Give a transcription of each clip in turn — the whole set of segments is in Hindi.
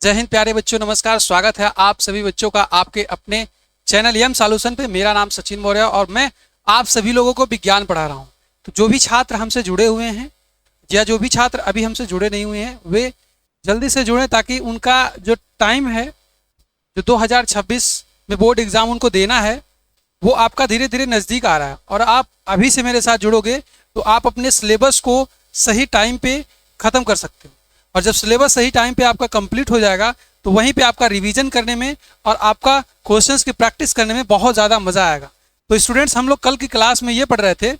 जय हिंद प्यारे बच्चों, नमस्कार। स्वागत है आप सभी बच्चों का आपके अपने चैनल एम सॉल्यूशन पे। मेरा नाम सचिन मौर्य और मैं आप सभी लोगों को विज्ञान पढ़ा रहा हूँ। तो जो भी छात्र हमसे जुड़े हुए हैं या जो भी छात्र अभी हमसे जुड़े नहीं हुए हैं वे जल्दी से जुड़ें, ताकि उनका जो टाइम है, जो 2026 में बोर्ड एग्जाम उनको देना है, वो आपका धीरे धीरे नज़दीक आ रहा है। और आप अभी से मेरे साथ जुड़ोगे तो आप अपने सिलेबस को सही टाइम पे ख़त्म कर सकते हो। और जब सिलेबस सही टाइम पे आपका कंप्लीट हो जाएगा तो वहीं पे आपका रिवीजन करने में और आपका क्वेश्चंस की प्रैक्टिस करने में बहुत ज़्यादा मज़ा आएगा। तो स्टूडेंट्स, हम लोग कल की क्लास में ये पढ़ रहे थे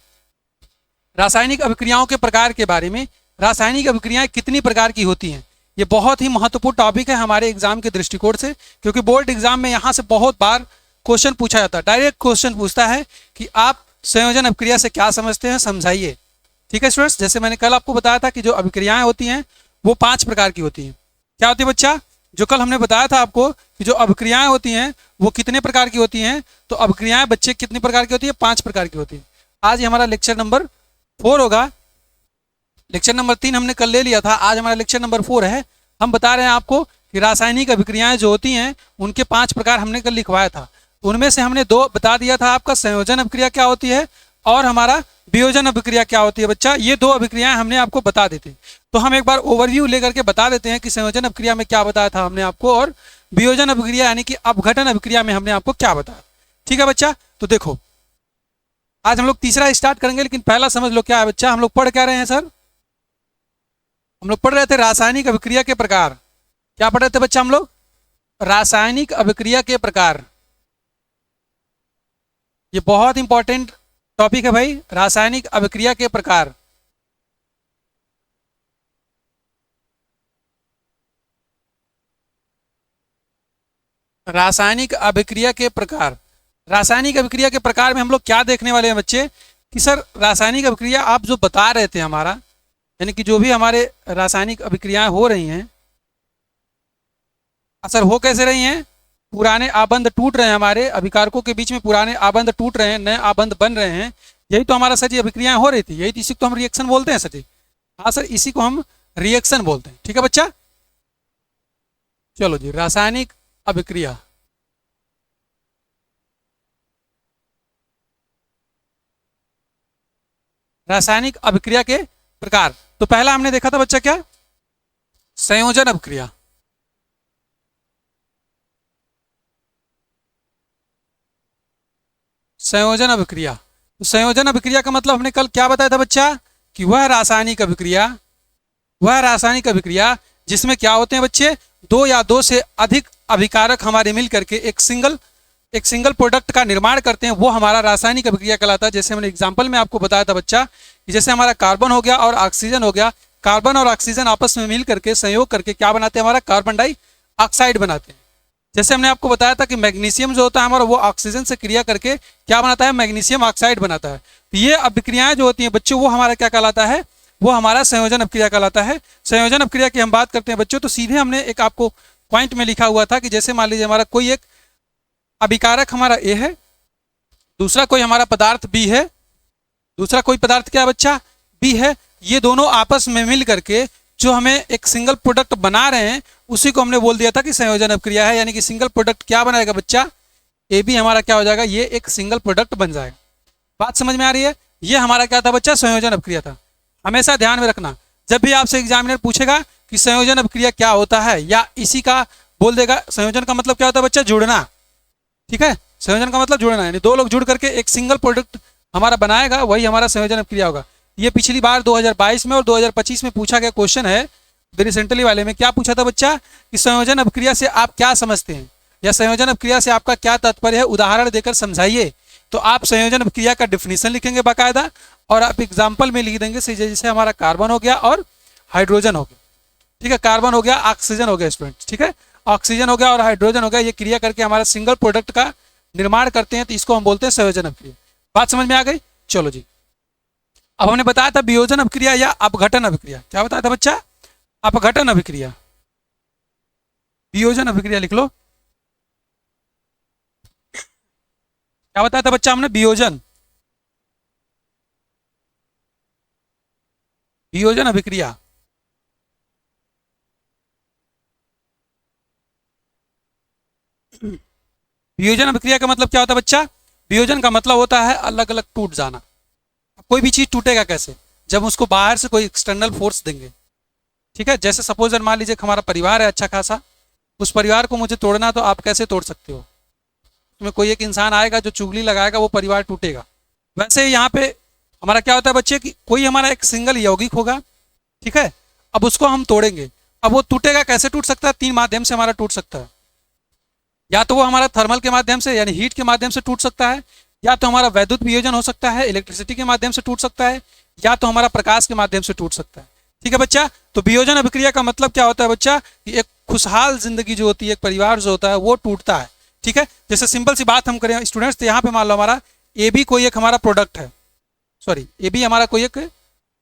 रासायनिक अभिक्रियाओं के प्रकार के बारे में। रासायनिक अभिक्रियाएं कितनी प्रकार की होती हैं, ये बहुत ही महत्वपूर्ण टॉपिक है हमारे एग्जाम के दृष्टिकोण से, क्योंकि बोर्ड एग्जाम में यहाँ से बहुत बार क्वेश्चन पूछा जाता है। डायरेक्ट क्वेश्चन पूछता है कि आप संयोजन अभिक्रिया से क्या समझते हैं, समझाइए। ठीक है स्टूडेंट्स, जैसे मैंने कल आपको बताया था कि जो अभिक्रियाएं होती हैं वो 5 प्रकार की होती हैं। क्या होती है बच्चा? जो कल हमने बताया था आपको कि जो अभिक्रियाएं होती हैं वो कितने प्रकार की होती हैं। तो अभिक्रियाएं बच्चे कितनी प्रकार की होती है? 5 प्रकार की होती है। आज ये हमारा लेक्चर नंबर 4 होगा। लेक्चर नंबर 3 हमने कल ले लिया था, आज हमारा लेक्चर नंबर 4 है। हम बता रहे हैं आपको कि रासायनिक अभिक्रियाएं जो होती हैं उनके 5 प्रकार हमने कल लिखवाया था। उनमें से हमने 2 बता दिया था आपका, संयोजन अभिक्रिया क्या होती है और हमारा वियोजन अभिक्रिया क्या होती है। बच्चा, ये 2 अभिक्रियाएं हमने आपको बता दी थी। तो हम एक बार ओवरव्यू लेकर के बता देते हैं कि संयोजन अभिक्रिया में क्या बताया था हमने आपको, और वियोजन अभिक्रिया यानी कि अपघटन अभिक्रिया में हमने आपको क्या बताया। ठीक है बच्चा, तो देखो आज हम लोग तीसरा स्टार्ट करेंगे, लेकिन पहला समझ लो क्या है बच्चा। हम लोग पढ़ क्या रहे हैं सर? हम लोग पढ़ रहे थे रासायनिक अभिक्रिया के प्रकार। क्या पढ़ रहे थे बच्चा हम लोग? रासायनिक अभिक्रिया के प्रकार। ये बहुत इंपॉर्टेंट टॉपिक है भाई, रासायनिक अभिक्रिया के प्रकार। रासायनिक अभिक्रिया के प्रकार। रासायनिक अभिक्रिया के प्रकार में हम लोग क्या देखने वाले हैं बच्चे कि सर रासायनिक अभिक्रिया आप जो बता रहे थे हमारा, यानी कि जो भी हमारे रासायनिक अभिक्रियाएं हो रही हैं, सर हो कैसे रही हैं? पुराने आबंध टूट रहे हैं, हमारे अभिकारकों के बीच में पुराने आबंध टूट रहे हैं, नए आबंध बन रहे हैं। यही तो हमारा सर जी अभिक्रियाएं हो रही थी, यही तो, इसी को हम रिएक्शन बोलते हैं सर जी। हाँ सर, इसी को हम रिएक्शन बोलते हैं। ठीक है बच्चा, चलो जी, रासायनिक अभिक्रिया। रासायनिक अभिक्रिया के प्रकार। तो पहला हमने देखा था बच्चा क्या? संयोजन अभिक्रिया। संयोजन अभिक्रिया। तो संयोजन अभिक्रिया का मतलब हमने कल क्या बताया था बच्चा कि वह रासायनिक अभिक्रिया जिसमें क्या होते हैं बच्चे, 2 या 2 से अधिक अभिकारक हमारे मिल करके एक सिंगल प्रोडक्ट का निर्माण करते हैं, वो हमारा रासायनिक अभिक्रिया कहलाता है। जैसे हमने एग्जाम्पल में आपको बताया था बच्चा कि जैसे हमारा कार्बन हो गया और ऑक्सीजन हो गया, कार्बन और ऑक्सीजन आपस में मिल करके संयोग करके क्या बनाते हैं? हमारा कार्बन डाइऑक्साइड बनाते हैं। जैसे हमने आपको बताया था कि मैग्नीशियम जो होता है हमारा, वो ऑक्सीजन से क्रिया करके क्या बनाता है? मैग्नीशियम ऑक्साइड बनाता है। तो ये अभिक्रियाएं जो होती हैं बच्चों, वो हमारा क्या कहलाता है? वो हमारा संयोजन अभिक्रिया कहलाता है। संयोजन अभिक्रिया की हम बात करते हैं बच्चों, तो सीधे हमने एक आपको पॉइंट में लिखा हुआ था कि जैसे मान लीजिए हमारा कोई एक अभिकारक हमारा ए है, दूसरा कोई हमारा पदार्थ बी है, दूसरा कोई पदार्थ क्या बच्चा? बी है। ये दोनों आपस में मिल करके जो हमें एक सिंगल प्रोडक्ट बना रहे हैं, उसी को हमने बोल दिया था कि संयोजन अभिक्रिया है। यानी कि सिंगल प्रोडक्ट क्या बनाएगा बच्चा? ए बी हमारा क्या हो जाएगा? ये एक सिंगल प्रोडक्ट बन जाएगा। बात समझ में आ रही है? ये हमारा क्या था बच्चा? संयोजन अभिक्रिया था। हमेशा ध्यान में रखना, जब भी आपसे एग्जामिनर पूछेगा कि संयोजन अभिक्रिया क्या होता है, या इसी का बोल देगा, संयोजन का मतलब क्या होता है बच्चा? जुड़ना। ठीक है, संयोजन का मतलब जुड़ना, यानी 2 लोग जुड़ करके एक सिंगल प्रोडक्ट हमारा बनाएगा, वही हमारा संयोजन अभिक्रिया होगा। ये पिछली बार 2022 में और 2025 में पूछा गया क्वेश्चन है। रिसेंटली वाले में क्या पूछा था बच्चा कि संयोजन अभिक्रिया से आप क्या समझते हैं, या संयोजन अभिक्रिया से आपका क्या तात्पर्य है, उदाहरण देकर समझाइए। तो आप संयोजन अभिक्रिया का डिफिनीशन लिखेंगे बाकायदा, और आप एग्जाम्पल में लिख देंगे जैसे हमारा कार्बन हो गया और हाइड्रोजन हो गया। ठीक है, कार्बन हो गया, ऑक्सीजन हो गया स्टूडेंट। ठीक है, ऑक्सीजन हो गया और हाइड्रोजन हो गया, ये क्रिया करके हमारा सिंगल प्रोडक्ट का निर्माण करते हैं, तो इसको हम बोलते हैं संयोजन अभिक्रिया। बात समझ में आ गई? चलो जी, अब हमने बताया था वियोजन अभिक्रिया या अपघटन अभिक्रिया। क्या बताया था बच्चा? अपघटन अभिक्रिया। वियोजन अभिक्रिया लिख लो। क्या बताया था बच्चा हमने? वियोजन, वियोजन अभिक्रिया। वियोजन अभिक्रिया का मतलब क्या होता है बच्चा? वियोजन का मतलब होता है अलग अलग टूट जाना। कोई भी चीज टूटेगा कैसे? जब उसको बाहर से कोई एक्सटर्नल फोर्स देंगे। ठीक है, जैसे सपोज मान लीजिए कि हमारा परिवार है अच्छा खासा, उस परिवार को मुझे तोड़ना, तो आप कैसे तोड़ सकते हो? उसमें कोई एक इंसान आएगा जो चुगली लगाएगा, वो परिवार टूटेगा। वैसे ही यहाँ पे हमारा क्या होता है बच्चे कि कोई हमारा एक सिंगल यौगिक होगा, ठीक है, अब उसको हम तोड़ेंगे। अब वो टूटेगा कैसे? टूट सकता है 3 माध्यम से हमारा टूट सकता है। या तो वो हमारा थर्मल के माध्यम से यानी हीट के माध्यम से टूट सकता है, या तो हमारा वैद्युत वियोजन हो सकता है, इलेक्ट्रिसिटी के माध्यम से टूट सकता है, या तो हमारा प्रकाश के माध्यम से टूट सकता है। ठीक है बच्चा, तो वियोजन अभिक्रिया का मतलब क्या होता है बच्चा कि एक खुशहाल जिंदगी जो होती है, एक परिवार जो होता है वो टूटता है। ठीक है, जैसे सिंपल सी बात हम करें स्टूडेंट्स, तो यहाँ पे मान लो हमारा ए बी कोई एक हमारा प्रोडक्ट है, सॉरी ए बी हमारा कोई एक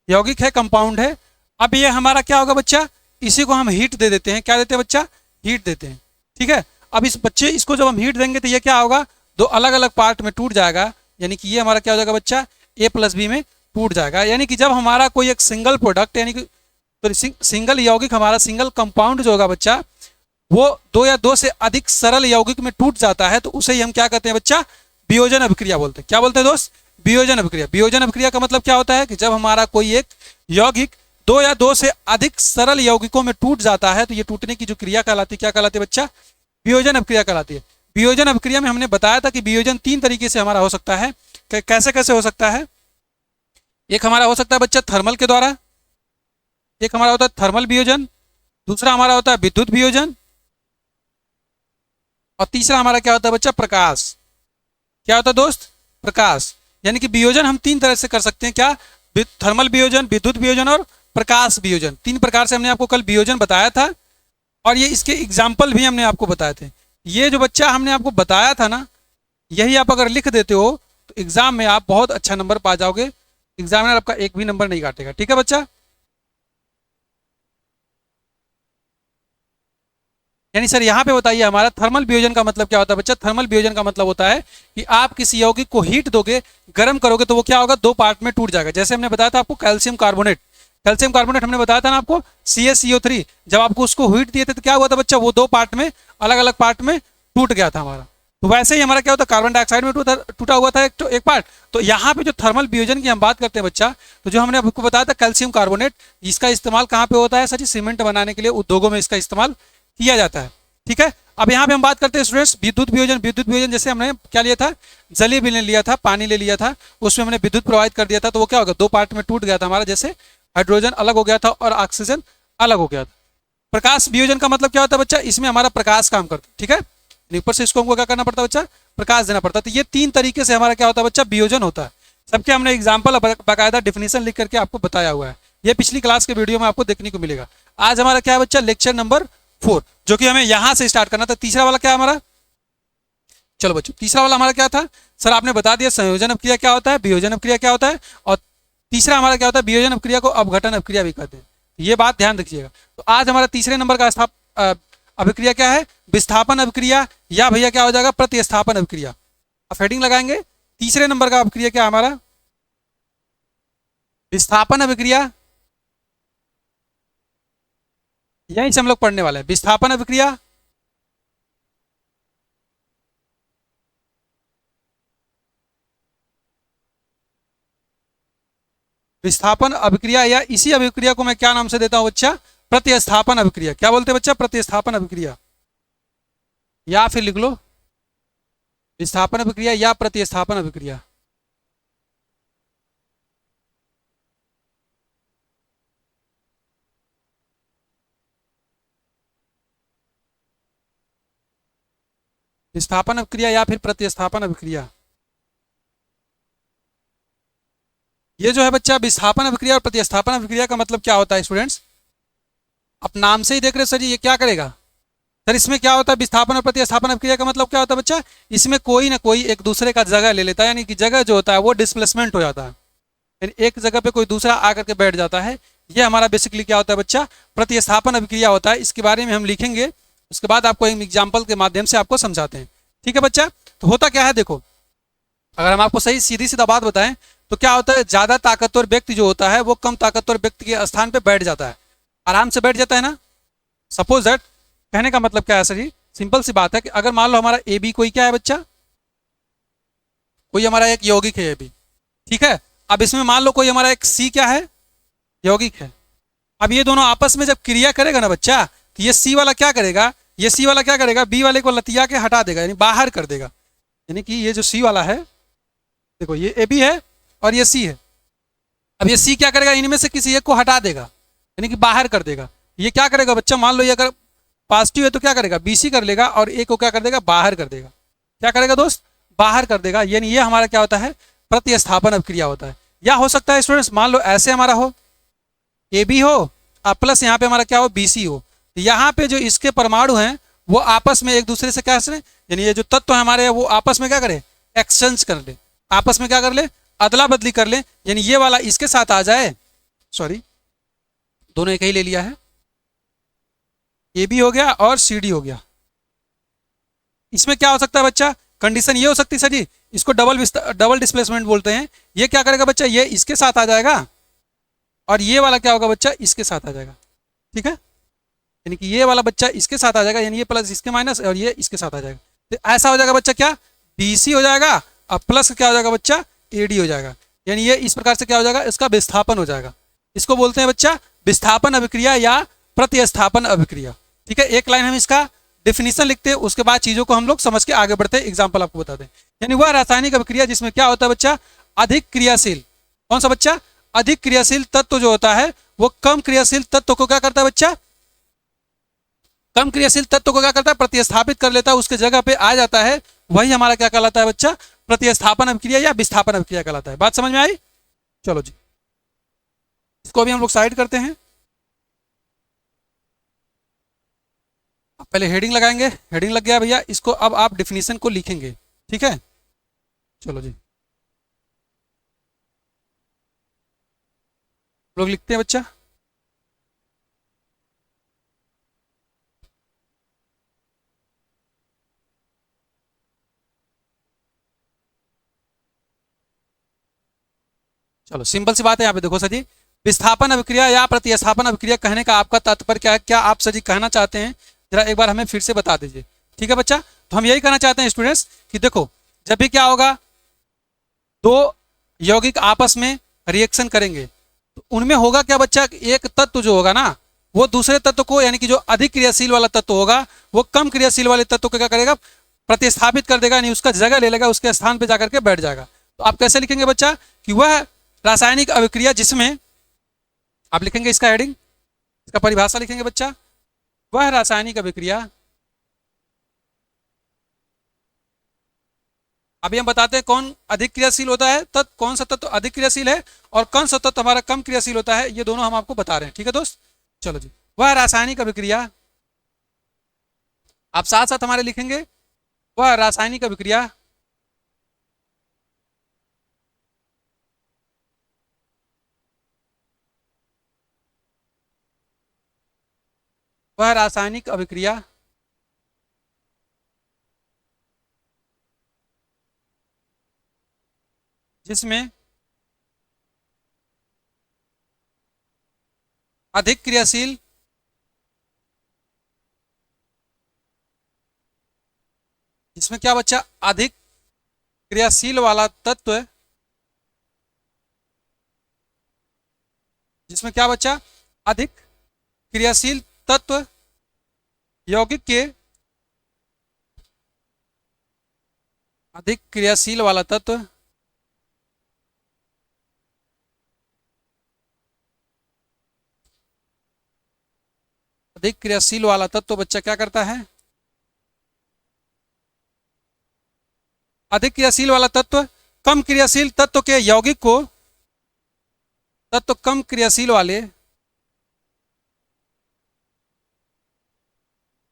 यौगिक है, कंपाउंड है। अब ये हमारा क्या होगा बच्चा, इसी को हम हीट दे देते हैं। क्या देते हैं बच्चा? हीट देते हैं। ठीक है, अब इस बच्चे इसको जब हम हीट देंगे तो ये क्या होगा, 2 अलग अलग पार्ट में टूट जाएगा। यानी कि ये हमारा क्या हो जाएगा बच्चा, A प्लस बी में टूट जाएगा। यानी कि जब हमारा कोई एक सिंगल प्रोडक्ट यानी कि तो सिंगल यौगिक हमारा सिंगल कंपाउंड जो होगा बच्चा, वो 2 या 2 से अधिक सरल यौगिक में टूट जाता है, तो उसे ही हम क्या कहते हैं बच्चा, वियोजन अभिक्रिया बोलते हैं। क्या बोलते हैं दोस्त? वियोजन अभिक्रिया। वियोजन अभिक्रिया का मतलब क्या होता है कि जब हमारा कोई एक यौगिक 2 या 2 से अधिक सरल यौगिकों में टूट जाता है, तो ये टूटने की जो क्रिया कहलाती है, क्या कहलाती है बच्चा? वियोजन अभिक्रिया कहलाती है। वियोजन अभिक्रिया में हमने बताया था कि वियोजन 3 तरीके से हमारा हो सकता है। कैसे कैसे हो सकता है? एक हमारा हो सकता है बच्चा थर्मल के द्वारा, एक हमारा होता है थर्मल वियोजन, दूसरा हमारा होता है विद्युत वियोजन, और तीसरा हमारा क्या होता है बच्चा? प्रकाश। क्या होता है दोस्त? प्रकाश। यानी कि वियोजन हम 3 तरह से कर सकते हैं। क्या? थर्मल वियोजन, विद्युत वियोजन और प्रकाश वियोजन। 3 प्रकार से हमने आपको कल वियोजन बताया था, और ये इसके एग्जाम्पल भी हमने आपको बताए थे। ये जो बच्चा हमने आपको बताया था ना, यही आप अगर लिख देते हो तो एग्जाम में आप बहुत अच्छा नंबर पा जाओगे। एग्जामिनर आपका एक भी नंबर नहीं काटेगा। ठीक है बच्चा? यानी सर यहाँ पे बताइए हमारा थर्मल वियोजन का मतलब क्या होता है बच्चा? थर्मल वियोजन का मतलब होता है कि आप किसी यौगिक को हीट दोगे, गर्म करोगे, तो वो क्या होगा, 2 पार्ट में टूट जाएगा। जैसे हमने बताया था आपको कैल्शियम कार्बोनेट, कैल्शियम कार्बोनेट हमने बताया था ना आपको, CaCO3, जब आपको उसको हीट दिए थे तो क्या हुआ था बच्चा, वो 2 पार्ट में, अलग अलग पार्ट में टूट गया था हमारा। तो वैसे ही हमारा क्या होता है, कार्बन डाइऑक्साइड में टूटा हुआ था एक पार्ट। तो यहाँ पे जो थर्मल वियोजन की हम बात करते हैं बच्चा, तो जो हमने आपको बताया था कैल्शियम कार्बोनेट, इसका इस्तेमाल कहाँ पे होता है सर? सीमेंट बनाने के लिए उद्योगों में इसका इस्तेमाल किया जाता है। ठीक है, अब यहाँ पे हम बात करते हैं स्टूडेंट्स विद्युत वियोजन। विद्युत वियोजन जैसे हमने क्या लिया था, जलीय विलयन लिया था, पानी ले लिया था, उसमें हमने विद्युत प्रोवाइड कर दिया था, तो वो क्या होगा, 2 पार्ट में टूट गया था हमारा। जैसे हाइड्रोजन अलग हो गया था और ऑक्सीजन अलग हो गया था। प्रकाश वियोजन का मतलब क्या होता है बच्चा? इसमें हमारा प्रकाश काम करता है। ठीक है, ऊपर से इसको हमको क्या करना पड़ता है बच्चा? प्रकाश देना पड़ता है। तो ये 3 तरीके से हमारा क्या होता है बच्चा? वियोजन होता है। सबके हमने एग्जाम्पल बाकायदा डिफिनेशन लिख करके आपको बताया हुआ है। ये पिछली क्लास के वीडियो में आपको देखने को मिलेगा। आज हमारा क्या है बच्चा? लेक्चर नंबर 4, जो कि हमें यहां से स्टार्ट करना था। तीसरा वाला क्या हमारा? चलो बच्चों, तीसरा वाला हमारा क्या था? सर आपने बता दिया संयोजन अपक्रिया क्या होता है, वियोजन अपक्रिया क्या होता है, और तीसरा हमारा क्या होता है? वियोजन अपक्रिया को अपघटन अपक्रिया भी कहते हैं। ये बात ध्यान रखिएगा। तो आज हमारा तीसरे नंबर का अभिक्रिया क्या है? विस्थापन अभिक्रिया, या भैया क्या हो जाएगा? प्रतिस्थापन अभिक्रिया। आप हेडिंग लगाएंगे, तीसरे नंबर का अभिक्रिया क्या हमारा? विस्थापन अभिक्रिया। यहीं से हम लोग पढ़ने वाले हैं, विस्थापन अभिक्रिया, विस्थापन अभिक्रिया, या इसी अभिक्रिया को मैं क्या नाम से देता हूं बच्चा? प्रतिस्थापन अभिक्रिया। क्या बोलते हैं बच्चा? प्रतिस्थापन अभिक्रिया, या फिर लिख लो विस्थापन अभिक्रिया या प्रतिस्थापन अभिक्रिया। विस्थापन अभिक्रिया या फिर प्रतिस्थापन अभिक्रिया। ये जो है बच्चा विस्थापन अभिक्रिया और प्रतिस्थापन अभिक्रिया का मतलब क्या होता है स्टूडेंट्स? आप नाम से ही देख रहे हो सर जी, ये क्या करेगा सर? इसमें क्या होता है विस्थापन और प्रतिस्थापन अभिक्रिया का मतलब क्या होता है बच्चा? इसमें कोई ना कोई एक दूसरे का जगह ले लेता है, यानी कि जगह जो होता है वो डिस्प्लेसमेंट हो जाता है, यानी एक जगह पे कोई दूसरा आकर के बैठ जाता है। ये हमारा बेसिकली क्या होता है बच्चा? प्रतिस्थापन अभिक्रिया होता है। इसके बारे में हम लिखेंगे, उसके बाद आपको एक एग्जाम्पल के माध्यम से आपको समझाते हैं। ठीक है बच्चा? तो होता क्या है देखो, अगर हम आपको सही सीधी सीधा बात बताएं तो क्या होता है, ज्यादा ताकतवर व्यक्ति जो होता है वो कम ताकतवर व्यक्ति के स्थान पे बैठ जाता है, आराम से बैठ जाता है ना। सपोज दैट, कहने का मतलब क्या है सर जी? सिंपल सी बात है कि अगर मान लो हमारा ए बी कोई क्या है बच्चा, कोई हमारा एक यौगिक है ए बी, ठीक है। अब इसमें मान लो कोई हमारा एक सी क्या है, यौगिक है। अब ये दोनों आपस में जब क्रिया करेगा ना बच्चा, तो ये सी वाला क्या करेगा, ये सी वाला क्या करेगा, बी वाले को लतिया के हटा देगा, यानी बाहर कर देगा। यानी कि ये जो सी वाला है, देखो ये ए बी है और ये सी है। अब ये सी क्या करेगा, इनमें से किसी एक को हटा देगा, यानी कि बाहर कर देगा। ये क्या करेगा बच्चा, मान लो ये अगर पॉजिटिव है तो क्या करेगा, बी सी कर लेगा, और ए को क्या कर देगा, बाहर कर देगा। क्या करेगा दोस्त, बाहर कर देगा। यानी ये हमारा क्या होता है, प्रतिस्थापन अभिक्रिया होता है। या हो सकता है स्टूडेंट्स, मान लो ऐसे हमारा हो, ए बी हो और प्लस यहाँ पे हमारा क्या हो, बी सी हो। यहाँ पे जो इसके परमाणु हैं वो आपस में एक दूसरे से क्या करें, यानी ये जो तत्व है हमारे वो आपस में क्या करें, एक्सचेंज कर ले, आपस में क्या कर ले, अदला बदली कर ले। यानी ये वाला इसके साथ आ जाए, सॉरी दोनों एक ही ले लिया है, ए बी हो गया और सी डी हो गया। इसमें क्या हो सकता है बच्चा, कंडीशन ये हो सकती है सर जी, इसको डबल डिस्प्लेसमेंट बोलते हैं। ये क्या करेगा बच्चा, ये इसके साथ आ जाएगा और ये वाला क्या होगा बच्चा, इसके साथ आ जाएगा, ठीक है। यानी कि ये वाला बच्चा इसके साथ आ जाएगा, यानी ये प्लस इसके माइनस और ये इसके साथ आ जाएगा। तो ऐसा हो जाएगा बच्चा क्या, बी सी हो जाएगा और प्लस क्या हो जाएगा बच्चा, ए डी हो जाएगा। यानी ये इस प्रकार से क्या हो जाएगा, इसका विस्थापन हो जाएगा। इसको बोलते हैं बच्चा विस्थापन अभिक्रिया या प्रतिस्थापन अभिक्रिया, ठीक है। एक लाइन हम इसका डेफिनेशन लिखते हैं, उसके बाद चीजों को हम लोग समझ के आगे बढ़ते हैं, एग्जाम्पल आपको बताते हैं। यानी वह रासायनिक अभिक्रिया जिसमें क्या होता है बच्चा, अधिक क्रियाशील, कौन सा बच्चा, अधिक क्रियाशील तत्व जो होता है वो कम क्रियाशील तत्व को क्या करता है बच्चा, कम क्रियाशील तत्व को क्या करता है, प्रतिस्थापित कर लेता है, उसके जगह पे आ जाता है। वही हमारा क्या कहलाता है बच्चा, प्रतिस्थापन अभिक्रिया या विस्थापन अभिक्रिया कहलाता है। बात समझ में आई, चलो जी इसको भी हम लोग साइड करते हैं। पहले हेडिंग लगाएंगे, हेडिंग लग गया भैया, इसको अब आप डिफिनीशन को लिखेंगे, ठीक है। चलो जी लोग लिखते हैं बच्चा। चलो सिंपल सी बात है, यहाँ पे देखो सर जी, विस्थापन अभिक्रिया या प्रतिस्थापन अभिक्रिया कहने का आपका तात्पर्य क्या है, क्या आप सर जी कहना चाहते हैं, जरा एक बार हमें फिर से बता दीजिए, ठीक है बच्चा। तो हम यही कहना चाहते हैं स्टूडेंट्स कि देखो जब भी क्या होगा, दो यौगिक आपस में रिएक्शन करेंगे तो उनमें होगा क्या बच्चा, एक तत्व जो होगा ना वो दूसरे तत्व को, यानी कि जो अधिक क्रियाशील वाला तत्व होगा वो कम क्रियाशील वाले तत्व को क्या करेगा, प्रतिस्थापित कर देगा, यानी उसका जगह ले लेगा, उसके स्थान पर जाकर के बैठ जाएगा। तो आप कैसे लिखेंगे बच्चा, कि वह रासायनिक अभिक्रिया जिसमें, आप लिखेंगे इसका हेडिंग, इसका परिभाषा लिखेंगे बच्चा, वह रासायनिक अभिक्रिया, अभी हम बताते हैं कौन अधिक क्रियाशील होता है, तत्व कौन सा तत्व अधिक क्रियाशील है और कौन सा तत्व हमारा कम क्रियाशील होता है, ये दोनों हम आपको बता रहे हैं, ठीक है दोस्त। चलो जी, वह रासायनिक अभिक्रिया, आप साथ साथ हमारे लिखेंगे, वह रासायनिक अभिक्रिया वह रासायनिक अभिक्रिया जिसमें अधिक क्रियाशील जिसमें क्या बच्चा, अधिक क्रियाशील वाला तत्व, जिसमें क्या बच्चा, अधिक क्रियाशील तत्व यौगिक के, अधिक क्रियाशील वाला तत्व अधिक क्रियाशील वाला तत्व बच्चा क्या करता है, अधिक क्रियाशील वाला तत्व कम क्रियाशील तत्व के यौगिक को, तत्व कम क्रियाशील वाले,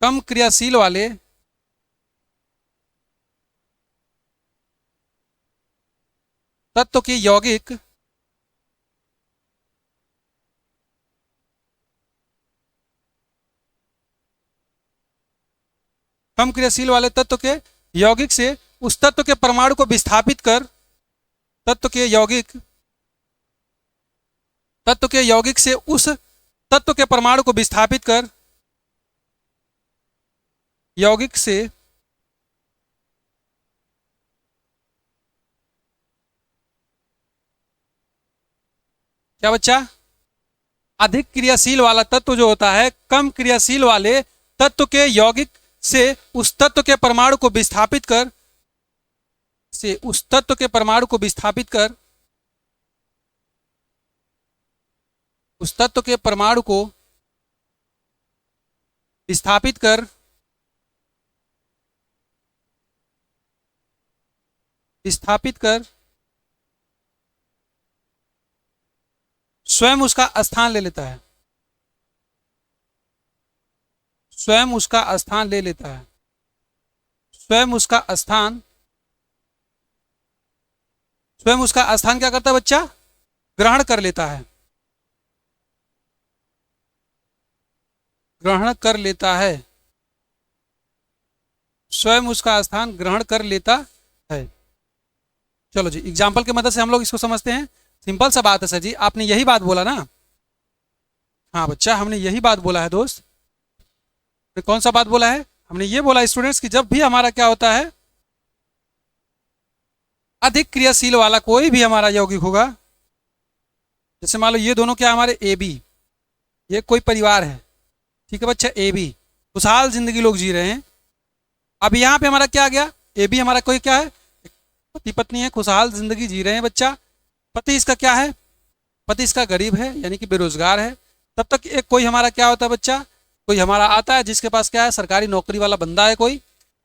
कम क्रियाशील वाले तत्व के यौगिक कम क्रियाशील वाले तत्व के यौगिक से उस तत्व के परमाणु को विस्थापित कर, तत्व के यौगिक, तत्व के यौगिक से उस तत्व के परमाणु को विस्थापित कर यौगिक से क्या बच्चा, अधिक क्रियाशील वाला तत्व जो होता है कम क्रियाशील वाले तत्व के यौगिक से उस तत्व के परमाणु को विस्थापित कर उस तत्व के परमाणु को विस्थापित कर उस तत्व के परमाणु को विस्थापित कर विस्थापित कर स्वयं उसका स्थान ले लेता है, स्वयं उसका स्थान ले लेता है, स्वयं उसका स्थान क्या करता है बच्चा, ग्रहण कर लेता है, ग्रहण कर लेता है, स्वयं उसका स्थान ग्रहण कर लेता है। चलो जी, एग्जाम्पल की मदद से हम लोग इसको समझते हैं। सिंपल सा बात है सर जी, आपने यही बात बोला ना। हाँ बच्चा, हमने यही बात बोला है दोस्त। कौन सा बात बोला है? हमने ये बोला स्टूडेंट्स कि जब भी हमारा क्या होता है, अधिक क्रियाशील वाला कोई भी हमारा यौगिक होगा, जैसे मान लो ये दोनों क्या हमारे ए बी, ये कोई परिवार है, ठीक है बच्चा, ए बी खुशहाल जिंदगी लोग जी रहे हैं। अब यहाँ पे हमारा क्या आ गया, ए बी हमारा कोई क्या है, पति पत्नी है, खुशहाल जिंदगी जी रहे हैं बच्चा। पति इसका क्या है, पति इसका गरीब है यानी कि बेरोजगार है। तब तक एक कोई हमारा क्या होता है बच्चा, कोई हमारा आता है जिसके पास क्या है, सरकारी नौकरी वाला बंदा है कोई।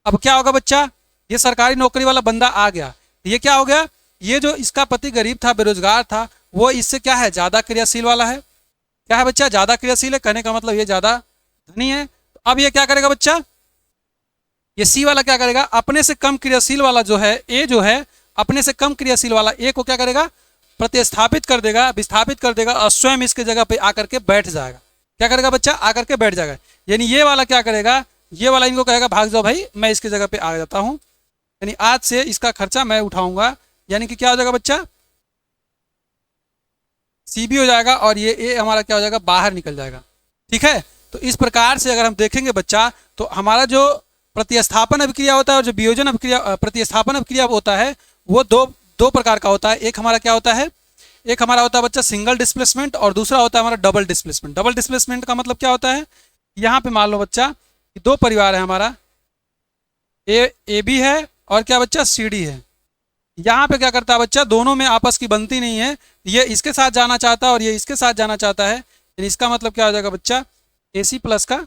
अब क्या होगा बच्चा, ये सरकारी नौकरी वाला बंदा आ गया, ये क्या हो गया, ये जो इसका पति गरीब था, बेरोजगार था, वो इससे क्या है, ज्यादा क्रियाशील वाला है। क्या है बच्चा, ज्यादा क्रियाशील है, कहने का मतलब ये ज्यादा धनी है। तो अब ये क्या करेगा बच्चा, ये सी वाला क्या करेगा, अपने से कम क्रियाशील वाला जो है ए, जो है अपने से कम क्रियाशील वाला ए को क्या करेगा, प्रतिस्थापित कर देगा, विस्थापित कर देगा और स्वयं इसके जगह पे आकर के बैठ जाएगा। क्या करेगा बच्चा, आकर के बैठ जाएगा। यानी ये वाला क्या करेगा, ये वाला इनको कहेगा भाग जाओ भाई, मैं इसकी जगह पे आ जाता हूं, यानी आज से इसका खर्चा मैं उठाऊंगा। यानी कि क्या हो जाएगा बच्चा, सी बी हो जाएगा और ये ए हमारा क्या हो जाएगा, बाहर निकल जाएगा। ठीक है, तो इस प्रकार से अगर हम देखेंगे बच्चा, तो हमारा जो प्रतिस्थापन अभिक्रिया होता है और जो वियोजन अभिक्रिया प्रतिस्थापन अभिक्रिया होता है, वो दो प्रकार का होता है। एक हमारा क्या होता है, एक हमारा होता है बच्चा सिंगल डिस्प्लेसमेंट और दूसरा होता है हमारा डबल डिस्प्लेसमेंट। डबल डिस्प्लेसमेंट का मतलब क्या होता है, यहाँ पे मान लो बच्चा कि दो परिवार है हमारा, ए बी है और क्या बच्चा, सी डी है। यहाँ पे क्या करता है बच्चा, दोनों में आपस की बनती नहीं है, ये इसके साथ जाना चाहता है और ये इसके साथ जाना चाहता है। यानी इसका मतलब क्या हो जाएगा बच्चा, ए सी प्लस का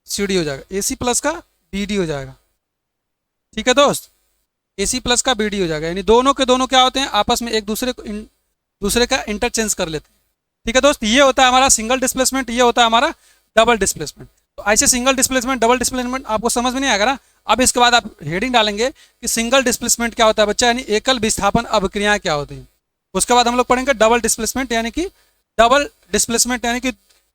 सी डी हो जाएगा, ए सी प्लस का बी डी हो जाएगा। ठीक है दोस्त, ए सी प्लस का बी डी हो जाएगा। यानी दोनों के दोनों क्या होते हैं, आपस में एक दूसरे का इंटरचेंज कर लेते हैं। ठीक है दोस्त, ये होता है हमारा सिंगल डिस्प्लेसमेंट, ये होता है हमारा डबल डिस्प्लेसमेंट। तो ऐसे सिंगल डिस्प्लेसमेंट डबल डिस्प्लेसमेंट आपको समझ में नहीं आएगा ना। अब इसके बाद आप हेडिंग डालेंगे कि सिंगल डिस्प्लेसमेंट क्या होता है बच्चा, यानी एकल विस्थापन अभिक्रियाएं क्या होती हैं। उसके बाद हम लोग पढ़ेंगे डबल डिस्प्लेसमेंट, यानी कि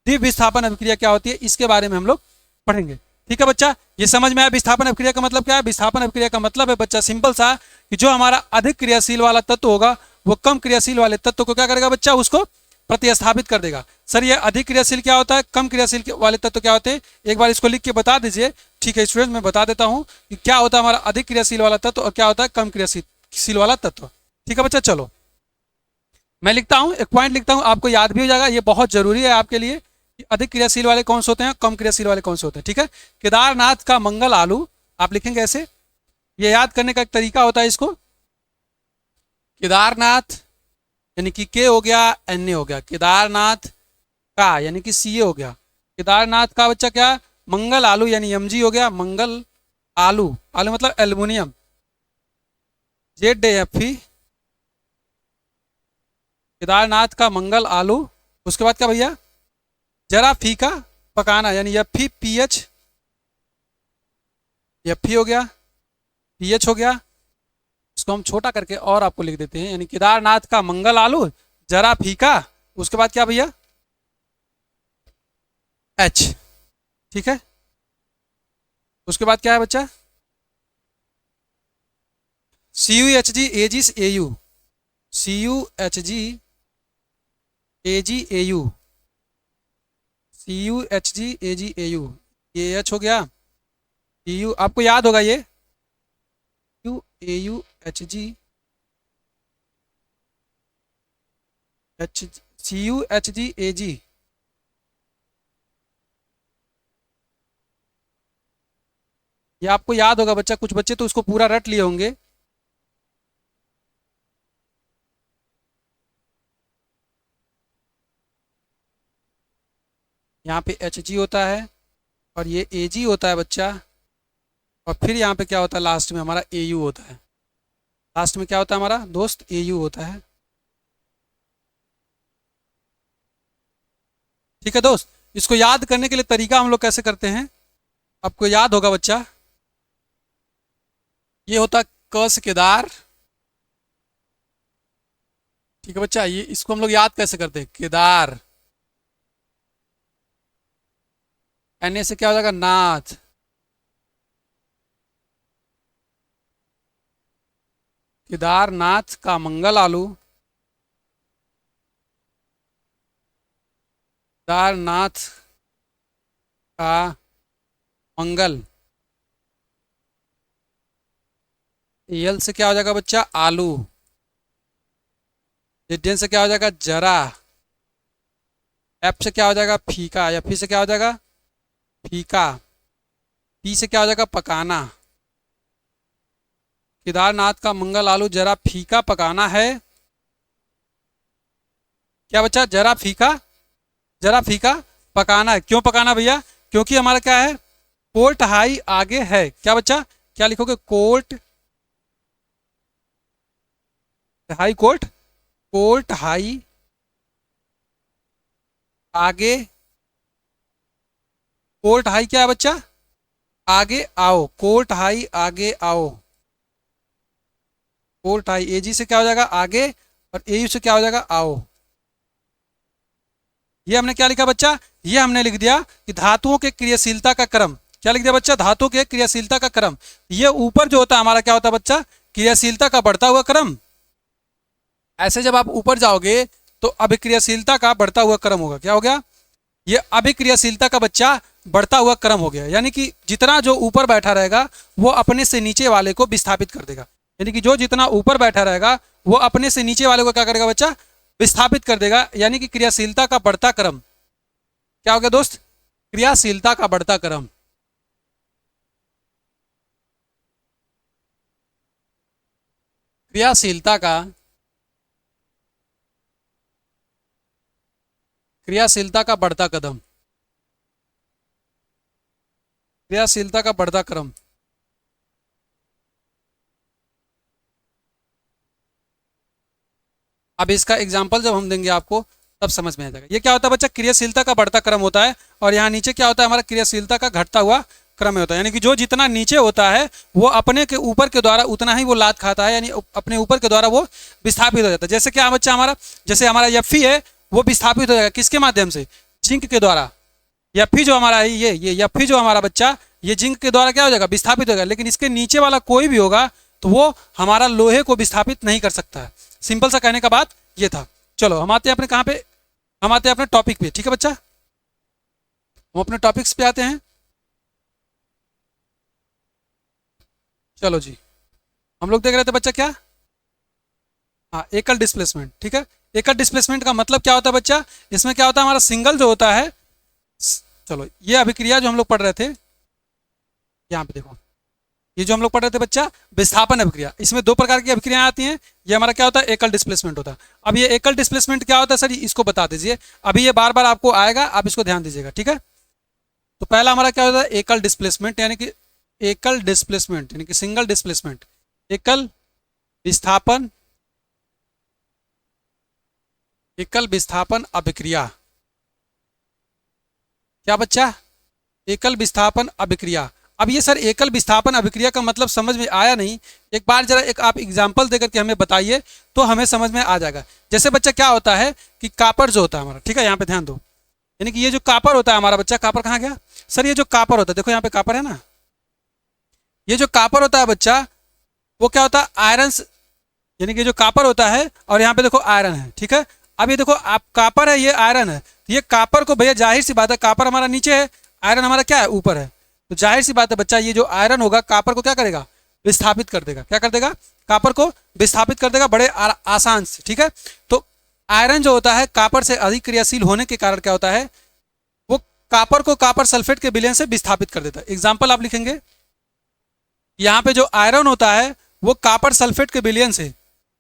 द्विविस्थापन अभिक्रिया क्या होती है, इसके बारे में हम लोग पढ़ेंगे। ठीक है बच्चा, ये समझ में आया विस्थापन अभिक्रिया का मतलब क्या है। विस्थापन अभिक्रिया का मतलब है बच्चा सिंपल सा, कि जो हमारा अधिक क्रियाशील वाला तत्व होगा वो कम क्रियाशील वाले तत्व को क्या करेगा बच्चा, उसको प्रतिस्थापित कर देगा। सर ये अधिक क्रियाशील क्या होता है, कम क्रियाशील वाले तत्व क्या होते हैं, एक बार इसको लिख के बता दीजिए। ठीक है स्टूडेंट, मैं बता देता हूँ कि क्या होता है हमारा अधिक क्रियाशील वाला तत्व और क्या होता है कम क्रियाशील वाला तत्व। ठीक है बच्चा, चलो मैं लिखता हूँ, एक पॉइंट लिखता हूँ, आपको याद भी हो जाएगा, ये बहुत जरूरी है आपके लिए कि अधिक क्रियाशील वाले कौन से होते हैं, कम क्रियाशील वाले कौन से होते हैं। ठीक है, केदारनाथ का मंगल आलू आप लिखेंगे ऐसे, ये याद करने का एक तरीका होता है इसको। केदारनाथ यानी कि के हो गया, एन ए हो गया, केदारनाथ का यानी कि सी ए हो गया, केदारनाथ का बच्चा क्या, मंगल आलू यानी एम जी हो गया, मंगल आलू, आलू मतलब aluminium, Z F E, Kedarnath का मंगल आलू। उसके बाद क्या भैया, जरा फीका पकाना यानी F E P H, F E हो गया, पी एच हो गया। इसको हम छोटा करके और आपको लिख देते हैं, यानी केदारनाथ का मंगल आलू जरा फीका, उसके बाद क्या भैया, एच। ठीक है, उसके बाद क्या है बच्चा, C U H G A G A U, C U H G A G A U, C U H G A G A U, ये एच हो गया, यू, आपको याद होगा ये, CuHG, CuHgAg। ये आपको याद होगा बच्चा, कुछ बच्चे तो उसको पूरा रट लिए होंगे। यहाँ पे Hg होता है और ये Ag होता है बच्चा, और फिर यहाँ पे क्या होता है लास्ट में हमारा Au होता है। लास्ट में क्या होता है हमारा दोस्त, Au होता है। ठीक है दोस्त, इसको याद करने के लिए तरीका हम लोग कैसे करते हैं, आपको याद होगा बच्चा, ये होता क से केदार। ठीक है बच्चा, ये इसको हम लोग याद कैसे करते हैं, केदार। एन से क्या हो जाएगा, नाथ। केदारनाथ का मंगल आलू, केदारनाथ का मंगल। यल से क्या हो जाएगा बच्चा, आलू। जेन से क्या हो जाएगा, जरा। एफ से क्या हो जाएगा, फीका, या फिर से क्या हो जाएगा, फीका। पी से क्या हो जाएगा, पकाना। केदारनाथ का मंगल आलू जरा फीका पकाना है। क्या बच्चा, जरा फीका, जरा फीका पकाना है। क्यों पकाना भैया, क्योंकि हमारा क्या है, कोल्ट हाई आगे है। क्या बच्चा, क्या लिखोगे, Colt high, Colt, Colt high आगे। कोल्ट हाई क्या है बच्चा, आगे आओ। कोल्ट हाई आगे आओ। कोल्ट हाई, एजी से क्या हो जाएगा, आगे, और एयू से क्या हो जाएगा, आओ। ये हमने क्या लिखा बच्चा, ये हमने लिख दिया कि धातुओं के क्रियाशीलता का क्रम। क्या लिख दिया बच्चा, धातुओं के क्रियाशीलता का क्रम। ये ऊपर जो होता है हमारा क्या होता है बच्चा, क्रियाशीलता का बढ़ता हुआ क्रम। ऐसे जब आप ऊपर जाओगे तो अभिक्रियाशीलता का बढ़ता हुआ क्रम होगा। क्या हो गया, ये अभिक्रियाशीलता का बच्चा बढ़ता हुआ क्रम हो गया। यानी कि जितना जो ऊपर बैठा रहेगा वो अपने से नीचे वाले को विस्थापित कर देगा। यानी कि जो जितना ऊपर बैठा रहेगा वो अपने से नीचे वाले को क्या करेगा बच्चा, विस्थापित कर देगा। यानी कि क्रियाशीलता का बढ़ता क्रम। क्या हो गया दोस्त, क्रियाशीलता का बढ़ता क्रम। क्रियाशीलता का, क्रियाशीलता का बढ़ता कदम, क्रियाशीलता का बढ़ता क्रम। अब इसका एग्जाम्पल जब हम देंगे आपको तब समझ में आ जाएगा। ये क्या होता है बच्चा, क्रियाशीलता का बढ़ता क्रम होता है, और यहाँ नीचे क्या होता है हमारा, क्रियाशीलता का घटता हुआ क्रम होता है। यानी कि जो जितना नीचे होता है वो अपने के ऊपर के द्वारा उतना ही वो लाद खाता है, यानी अपने ऊपर के द्वारा वो विस्थापित हो जाता है। जैसे क्या बच्चा हमारा, जैसे हमारा एफी है वो विस्थापित हो जाएगा किसके माध्यम से, जिंक के द्वारा। एफी जो हमारा है, ये एफी जो हमारा बच्चा, ये जिंक के द्वारा क्या हो जाएगा, विस्थापित हो जाएगा। लेकिन इसके नीचे वाला कोई भी होगा तो वो हमारा लोहे को विस्थापित नहीं कर सकता है। सिंपल सा कहने का बात ये था। चलो हम आते हैं अपने कहाँ पे, हम आते हैं अपने टॉपिक पे। ठीक है बच्चा, हम अपने टॉपिक्स पे आते हैं। चलो जी, हम लोग देख रहे थे बच्चा क्या, हाँ, एकल डिस्प्लेसमेंट। ठीक है, एकल डिस्प्लेसमेंट का मतलब क्या होता है बच्चा, इसमें क्या होता है हमारा सिंगल जो होता है। चलो ये अभिक्रिया जो हम लोग पढ़ रहे थे, यहाँ पे देखो, ये जो हम लोग पढ़ रहे थे बच्चा, विस्थापन अभिक्रिया, इसमें दो प्रकार की अभिक्रियाएं आती हैं। ये हमारा क्या होता है, एकल डिस्प्लेसमेंट होता है। अब ये एकल डिस्प्लेसमेंट क्या होता है सर, इसको बता दीजिए। अभी ये बार बार आपको आएगा, आप इसको ध्यान दीजिएगा। ठीक है, तो पहला हमारा क्या होता है, एकल डिस्प्लेसमेंट, यानी कि एकल डिस्प्लेसमेंट यानी कि सिंगल डिस्प्लेसमेंट, एकल विस्थापन, एकल विस्थापन अभिक्रिया। क्या बच्चा, एकल विस्थापन अभिक्रिया। अब ये सर एकल विस्थापन अभिक्रिया का मतलब समझ में आया नहीं, एक बार जरा एक आप एग्जांपल देकर के हमें बताइए तो हमें समझ में आ जाएगा। जैसे बच्चा क्या होता है कि कापर जो होता है हमारा, ठीक है, यहाँ पे ध्यान दो, यानी कि ये जो कापर होता है हमारा बच्चा, कापर कहाँ गया सर, ये जो कापर होता है, देखो यहाँ पे कापर है ना, ये जो कापर होता है बच्चा वो क्या होता है, आयरन, यानी कि जो कापर होता है और यहाँ पे देखो आयरन है। ठीक है, अब ये देखो आप कापर है, ये आयरन है, तो ये कापर को भैया जाहिर सी बात है, कापर हमारा नीचे है, आयरन हमारा क्या है, ऊपर है। तो जाहिर सी बात है बच्चा, ये जो आयरन होगा कापर को क्या करेगा, विस्थापित कर देगा। क्या कर देगा, कापर को विस्थापित कर देगा बड़े आसान से। ठीक है, तो आयरन जो होता है कापर से अधिक क्रियाशील होने के कारण क्या होता है, वो कापर को कापर सल्फेट के विलयन से विस्थापित कर देता है। एग्जाम्पल आप लिखेंगे, यहाँ पे जो आयरन होता है वो कापर सल्फेट के विलयन से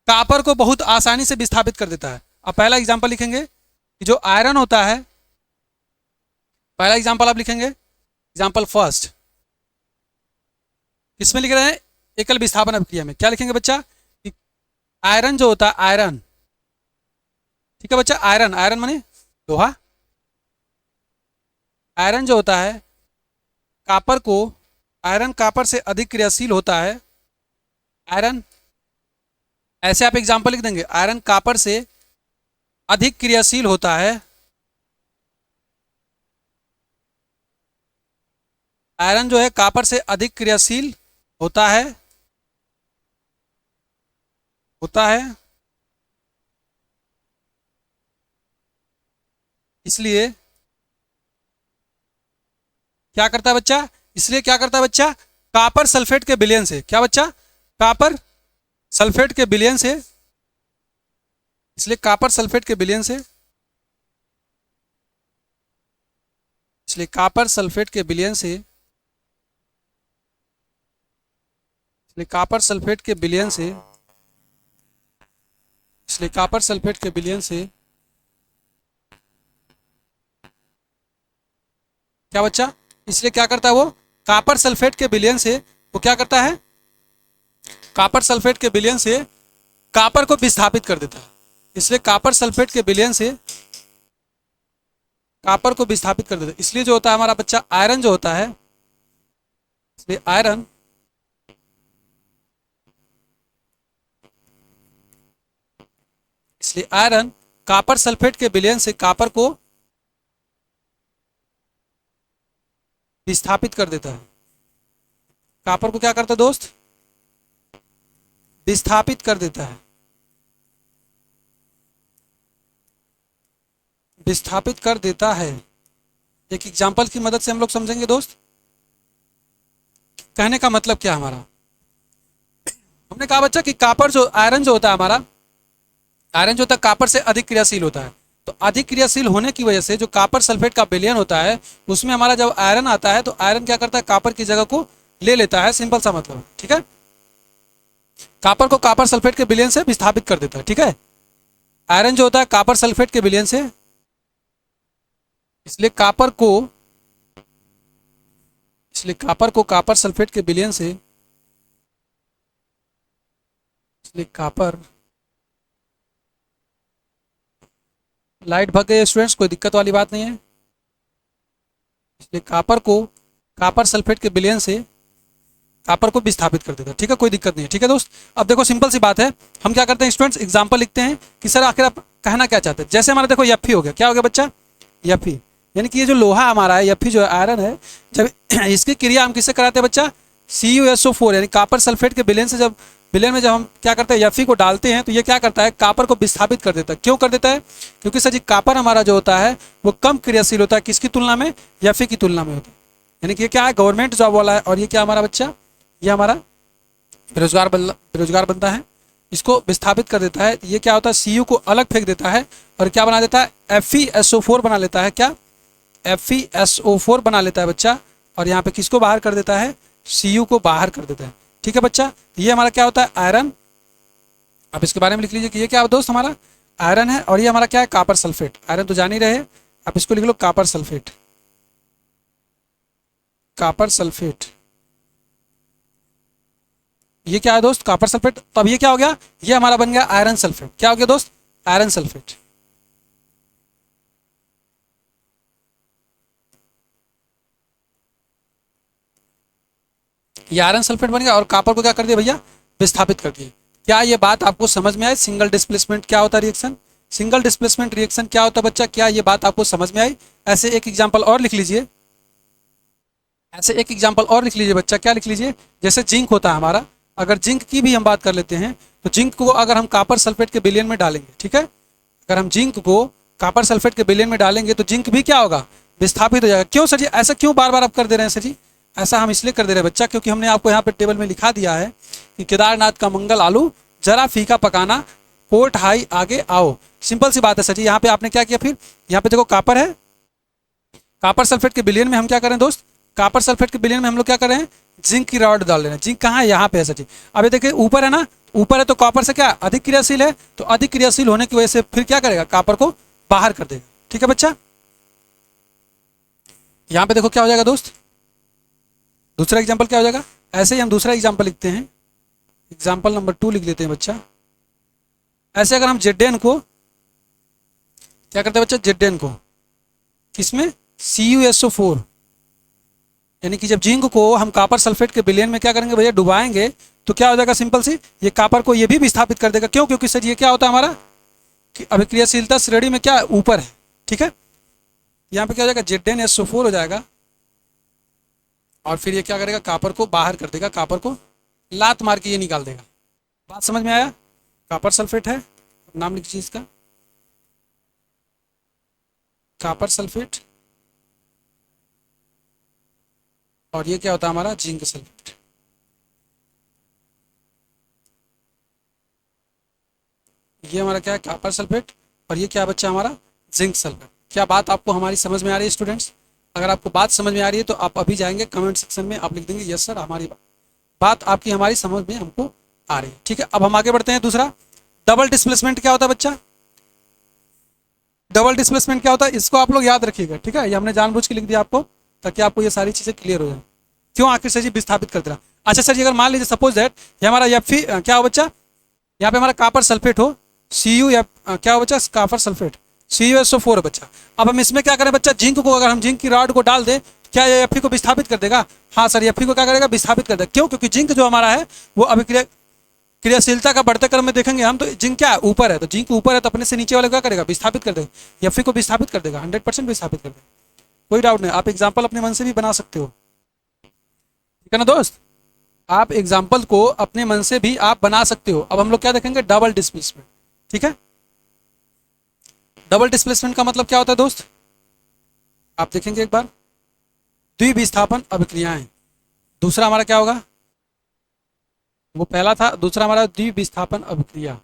कापर को बहुत आसानी से विस्थापित कर देता है। अब पहला एग्जाम्पल लिखेंगे कि जो आयरन होता है, पहला एग्जाम्पल आप लिखेंगे, एग्जाम्पल फर्स्ट, किसमें लिख रहे हैं, एकल विस्थापन अभिक्रिया में। क्या लिखेंगे बच्चा, कि आयरन जो होता है, आयरन, ठीक है बच्चा, आयरन, आयरन माने लोहा, आयरन जो होता है कापर को, आयरन कापर से अधिक क्रियाशील होता है। आयरन, ऐसे आप एग्जाम्पल लिख देंगे, आयरन कापर से अधिक क्रियाशील होता है, आयरन जो है कापर से अधिक क्रियाशील होता है, इसलिए क्या करता है बच्चा, इसलिए क्या करता है बच्चा, कापर सल्फेट के विलयन से, क्या बच्चा, कापर सल्फेट के विलयन से, इसलिए कापर सल्फेट के विलयन से, इसलिए कापर सल्फेट के विलयन से, इसलिए कापर सल्फेट के विलयन से, इसलिए कापर सल्फेट के विलयन से क्या बच्चा, इसलिए क्या करता है वो, कापर सल्फेट के विलयन से वो क्या करता है, कापर सल्फेट के विलयन से कापर को विस्थापित कर देता है। इसलिए कापर सल्फेट के विलयन से कापर को विस्थापित कर देता है। इसलिए जो होता है हमारा बच्चा, आयरन जो होता है, इसलिए आयरन, इसलिए आयरन कापर सल्फेट के विलयन से कापर को विस्थापित कर देता है। कापर को क्या करता है दोस्त, विस्थापित कर देता है, विस्थापित कर देता है। एक एग्जाम्पल की मदद से हम लोग समझेंगे दोस्त, कहने का मतलब क्या हमारा, हमने कहा बच्चा कि कापर जो, आयरन जो होता है हमारा, आयरन जो होता है कापर से अधिक क्रियाशील होता है। तो अधिक क्रियाशील होने की वजह से जो कापर सल्फेट का विलयन होता है उसमें हमारा जब आयरन आता है तो आयरन क्या करता है, कापर की जगह को ले लेता है, सिंपल सा मतलब। ठीक है, कापर को कापर सल्फेट के विलयन से विस्थापित कर देता है। ठीक है, आयरन जो होता है कापर सल्फेट के विलयन से, इसलिए कापर को, इसलिए कापर को कापर सल्फेट के विलयन से, इसलिए कापर, लाइट भग गई स्टूडेंट्स, कोई दिक्कत वाली बात नहीं है। इसलिए कापर को कापर सल्फेट के विलयन से कापर को विस्थापित कर देता है। ठीक है, कोई दिक्कत नहीं है। ठीक है दोस्त, अब देखो सिंपल सी बात है, हम क्या करते हैं स्टूडेंट्स, एग्जांपल लिखते हैं कि सर आखिर आप कहना क्या चाहते हैं। जैसे हमारा देखो Fe हो गया, क्या हो गया बच्चा, Fe, यानी कि ये जो लोहा हमारा है, Fe जो आयरन है, जब इसकी क्रिया हम किससे कराते हैं बच्चा, CuSO4 यानी कापर सल्फेट के विलयन से, जब विलयन में जब हम क्या करते हैं Fe को डालते हैं तो ये क्या करता है, कापर को विस्थापित कर देता है। क्यों कर देता है, क्योंकि सर जी कापर हमारा जो होता है वो कम क्रियाशील होता है, किसकी तुलना में, Fe की तुलना में होता है। यानी कि ये क्या है, गवर्नमेंट जॉब वाला है, और ये क्या हमारा बच्चा, ये हमारा बेरोजगार बनता है, इसको विस्थापित कर देता है। ये क्या होता है, Cu को अलग फेंक देता है और क्या बना देता है, FeSO4 बना लेता है। क्या, FeSO4 बना लेता है बच्चा, और यहाँ पे किसको बाहर कर देता है, Cu को बाहर कर देता है। ठीक है बच्चा, ये हमारा क्या होता है, आयरन। आप इसके बारे में लिख लीजिए कि ये क्या दोस्त हमारा आयरन है, और ये हमारा क्या है, कापर सल्फेट। आयरन तो जान ही रहे, आप इसको लिख लो कापर सल्फेट, कापर सल्फेट, ये क्या है दोस्त, कापर सल्फेट। तो अब ये क्या हो गया, ये हमारा बन गया आयरन सल्फेट। क्या हो गया दोस्त, आयरन सल्फेट। ये आयरन सल्फेट बन गया, और कापर को क्या कर दिया भैया, विस्थापित कर दिया। क्या ये बात आपको समझ में आई, सिंगल डिस्प्लेसमेंट क्या होता है रिएक्शन, सिंगल डिस्प्लेसमेंट रिएक्शन क्या होता है बच्चा, क्या ये बात आपको समझ में आई। ऐसे एक एग्जाम्पल और लिख लीजिए, ऐसे एक एग्जाम्पल और लिख लीजिए बच्चा, क्या लिख लीजिए, जैसे जिंक होता है हमारा, अगर जिंक की भी हम बात कर लेते हैं तो जिंक को अगर हम कापर सल्फेट के विलयन में डालेंगे, ठीक है, अगर हम जिंक को कापर सल्फेट के विलयन में डालेंगे तो जिंक भी क्या होगा, विस्थापित हो जाएगा। क्यों सर जी, ऐसा क्यों बार बार आप कर दे रहे हैं सर जी, ऐसा हम इसलिए कर दे रहे हैं बच्चा क्योंकि हमने आपको यहाँ पे टेबल में लिखा दिया है कि केदारनाथ का मंगल आलू जरा फीका पकाना, पोर्ट हाई आगे आओ। सिंपल सी बात है सर जी। यहाँ पे आपने क्या किया, फिर यहाँ पे देखो कापर है, कापर सल्फेट के विलयन में हम क्या करें दोस्त, कापर सल्फेट के विलयन में हम लोग क्या कर रहे हैं, जिंक की रॉड डाल रहे हैं। जिंक कहाँ है, यहाँ पे है सर जी। अब ये देखिए ऊपर है ना, ऊपर है तो कॉपर से क्या अधिक क्रियाशील है, तो अधिक क्रियाशील होने की वजह से फिर क्या करेगा, कापर को बाहर कर देगा। ठीक है बच्चा, यहाँ पे देखो क्या हो जाएगा दोस्त, दूसरा एग्जाम्पल क्या हो जाएगा। ऐसे ही हम दूसरा एग्जाम्पल लिखते हैं, एग्जाम्पल नंबर 2 लिख लेते हैं बच्चा। ऐसे अगर हम जेडेन को क्या करते हैं बच्चा, जेडेन को किसमें, CuSO4, यानी कि जब जिंक को हम कापर सल्फेट के विलयन में क्या करेंगे भैया, डुबाएंगे, तो क्या हो जाएगा, सिंपल सी, ये कापर को ये भी विस्थापित कर देगा। क्यों, क्योंकि सर ये क्या होता है हमारा कि अभिक्रियाशीलता श्रेणी में क्या ऊपर है। ठीक है, यहाँ पे क्या हो जाएगा, ZnSO4 हो जाएगा, और फिर ये क्या करेगा, कापर को बाहर कर देगा, कापर को लात मार के ये निकाल देगा। बात समझ में आया, कापर सल्फेट है, नाम लिखिए इसका, कापर सल्फेट, और ये क्या होता है हमारा, जिंक सल्फेट। ये हमारा क्या है, कापर सल्फेट, और ये क्या बच्चा हमारा, जिंक सल्फेट। क्या बात आपको हमारी समझ में आ रही है स्टूडेंट्स? अगर आपको बात समझ में आ रही है तो आप अभी जाएंगे कमेंट सेक्शन में, आप लिख देंगे यस सर, हमारी बात आपकी हमारी समझ में हमको आ रही है। ठीक है, अब हम आगे बढ़ते हैं। दूसरा, डबल डिस्प्लेसमेंट क्या होता है बच्चा, डबल डिस्प्लेसमेंट क्या होता है, इसको आप लोग याद रखिएगा। ठीक है, ये हमने जानबूझ के लिख दिया आपको ताकि आपको ये सारी चीजें क्लियर हो जाए। क्यों आखिर सर जी विस्थापित करते रहा। अच्छा सर जी, अगर मान लीजिए सपोज दैट ये हमारा Fe क्या हो बच्चा, यहाँ पे हमारा कापर सल्फेट हो, Cu या क्या हो बच्चा, कापर सल्फेट, CuSO4 है बच्चा। अब हम इसमें क्या करें बच्चा, जिंक को, अगर हम जिंक की रॉड को डाल दें, क्या ये Fe को विस्थापित कर देगा? हाँ सर, Fe को क्या करेगा, विस्थापित कर देगा। क्यों, क्योंकि जिंक जो हमारा है वो अभिक्रिया क्रियाशीलता का बढ़ते क्रम में देखेंगे हम, तो जिंक क्या है, ऊपर है, तो जिंक ऊपर है तो अपने से नीचे वाले क्या करेगा, विस्थापित कर देगा, Fe को विस्थापित कर देगा, 100% विस्थापित कर देगा। कोई डाउट नहीं, आप एग्जाम्पल अपने मन से भी बना सकते हो। ठीक है ना दोस्त, आप एग्जाम्पल को अपने मन से भी आप बना सकते हो। अब हम लोग क्या देखेंगे, डबल डिस्प्लेसमेंट। ठीक है, डबल डिस्प्लेसमेंट का मतलब क्या होता है दोस्त, आप देखेंगे एक बार, द्विविस्थापन अभिक्रियाएं। दूसरा हमारा क्या होगा, वो पहला था, दूसरा हमारा द्विविस्थापन अभिक्रिया,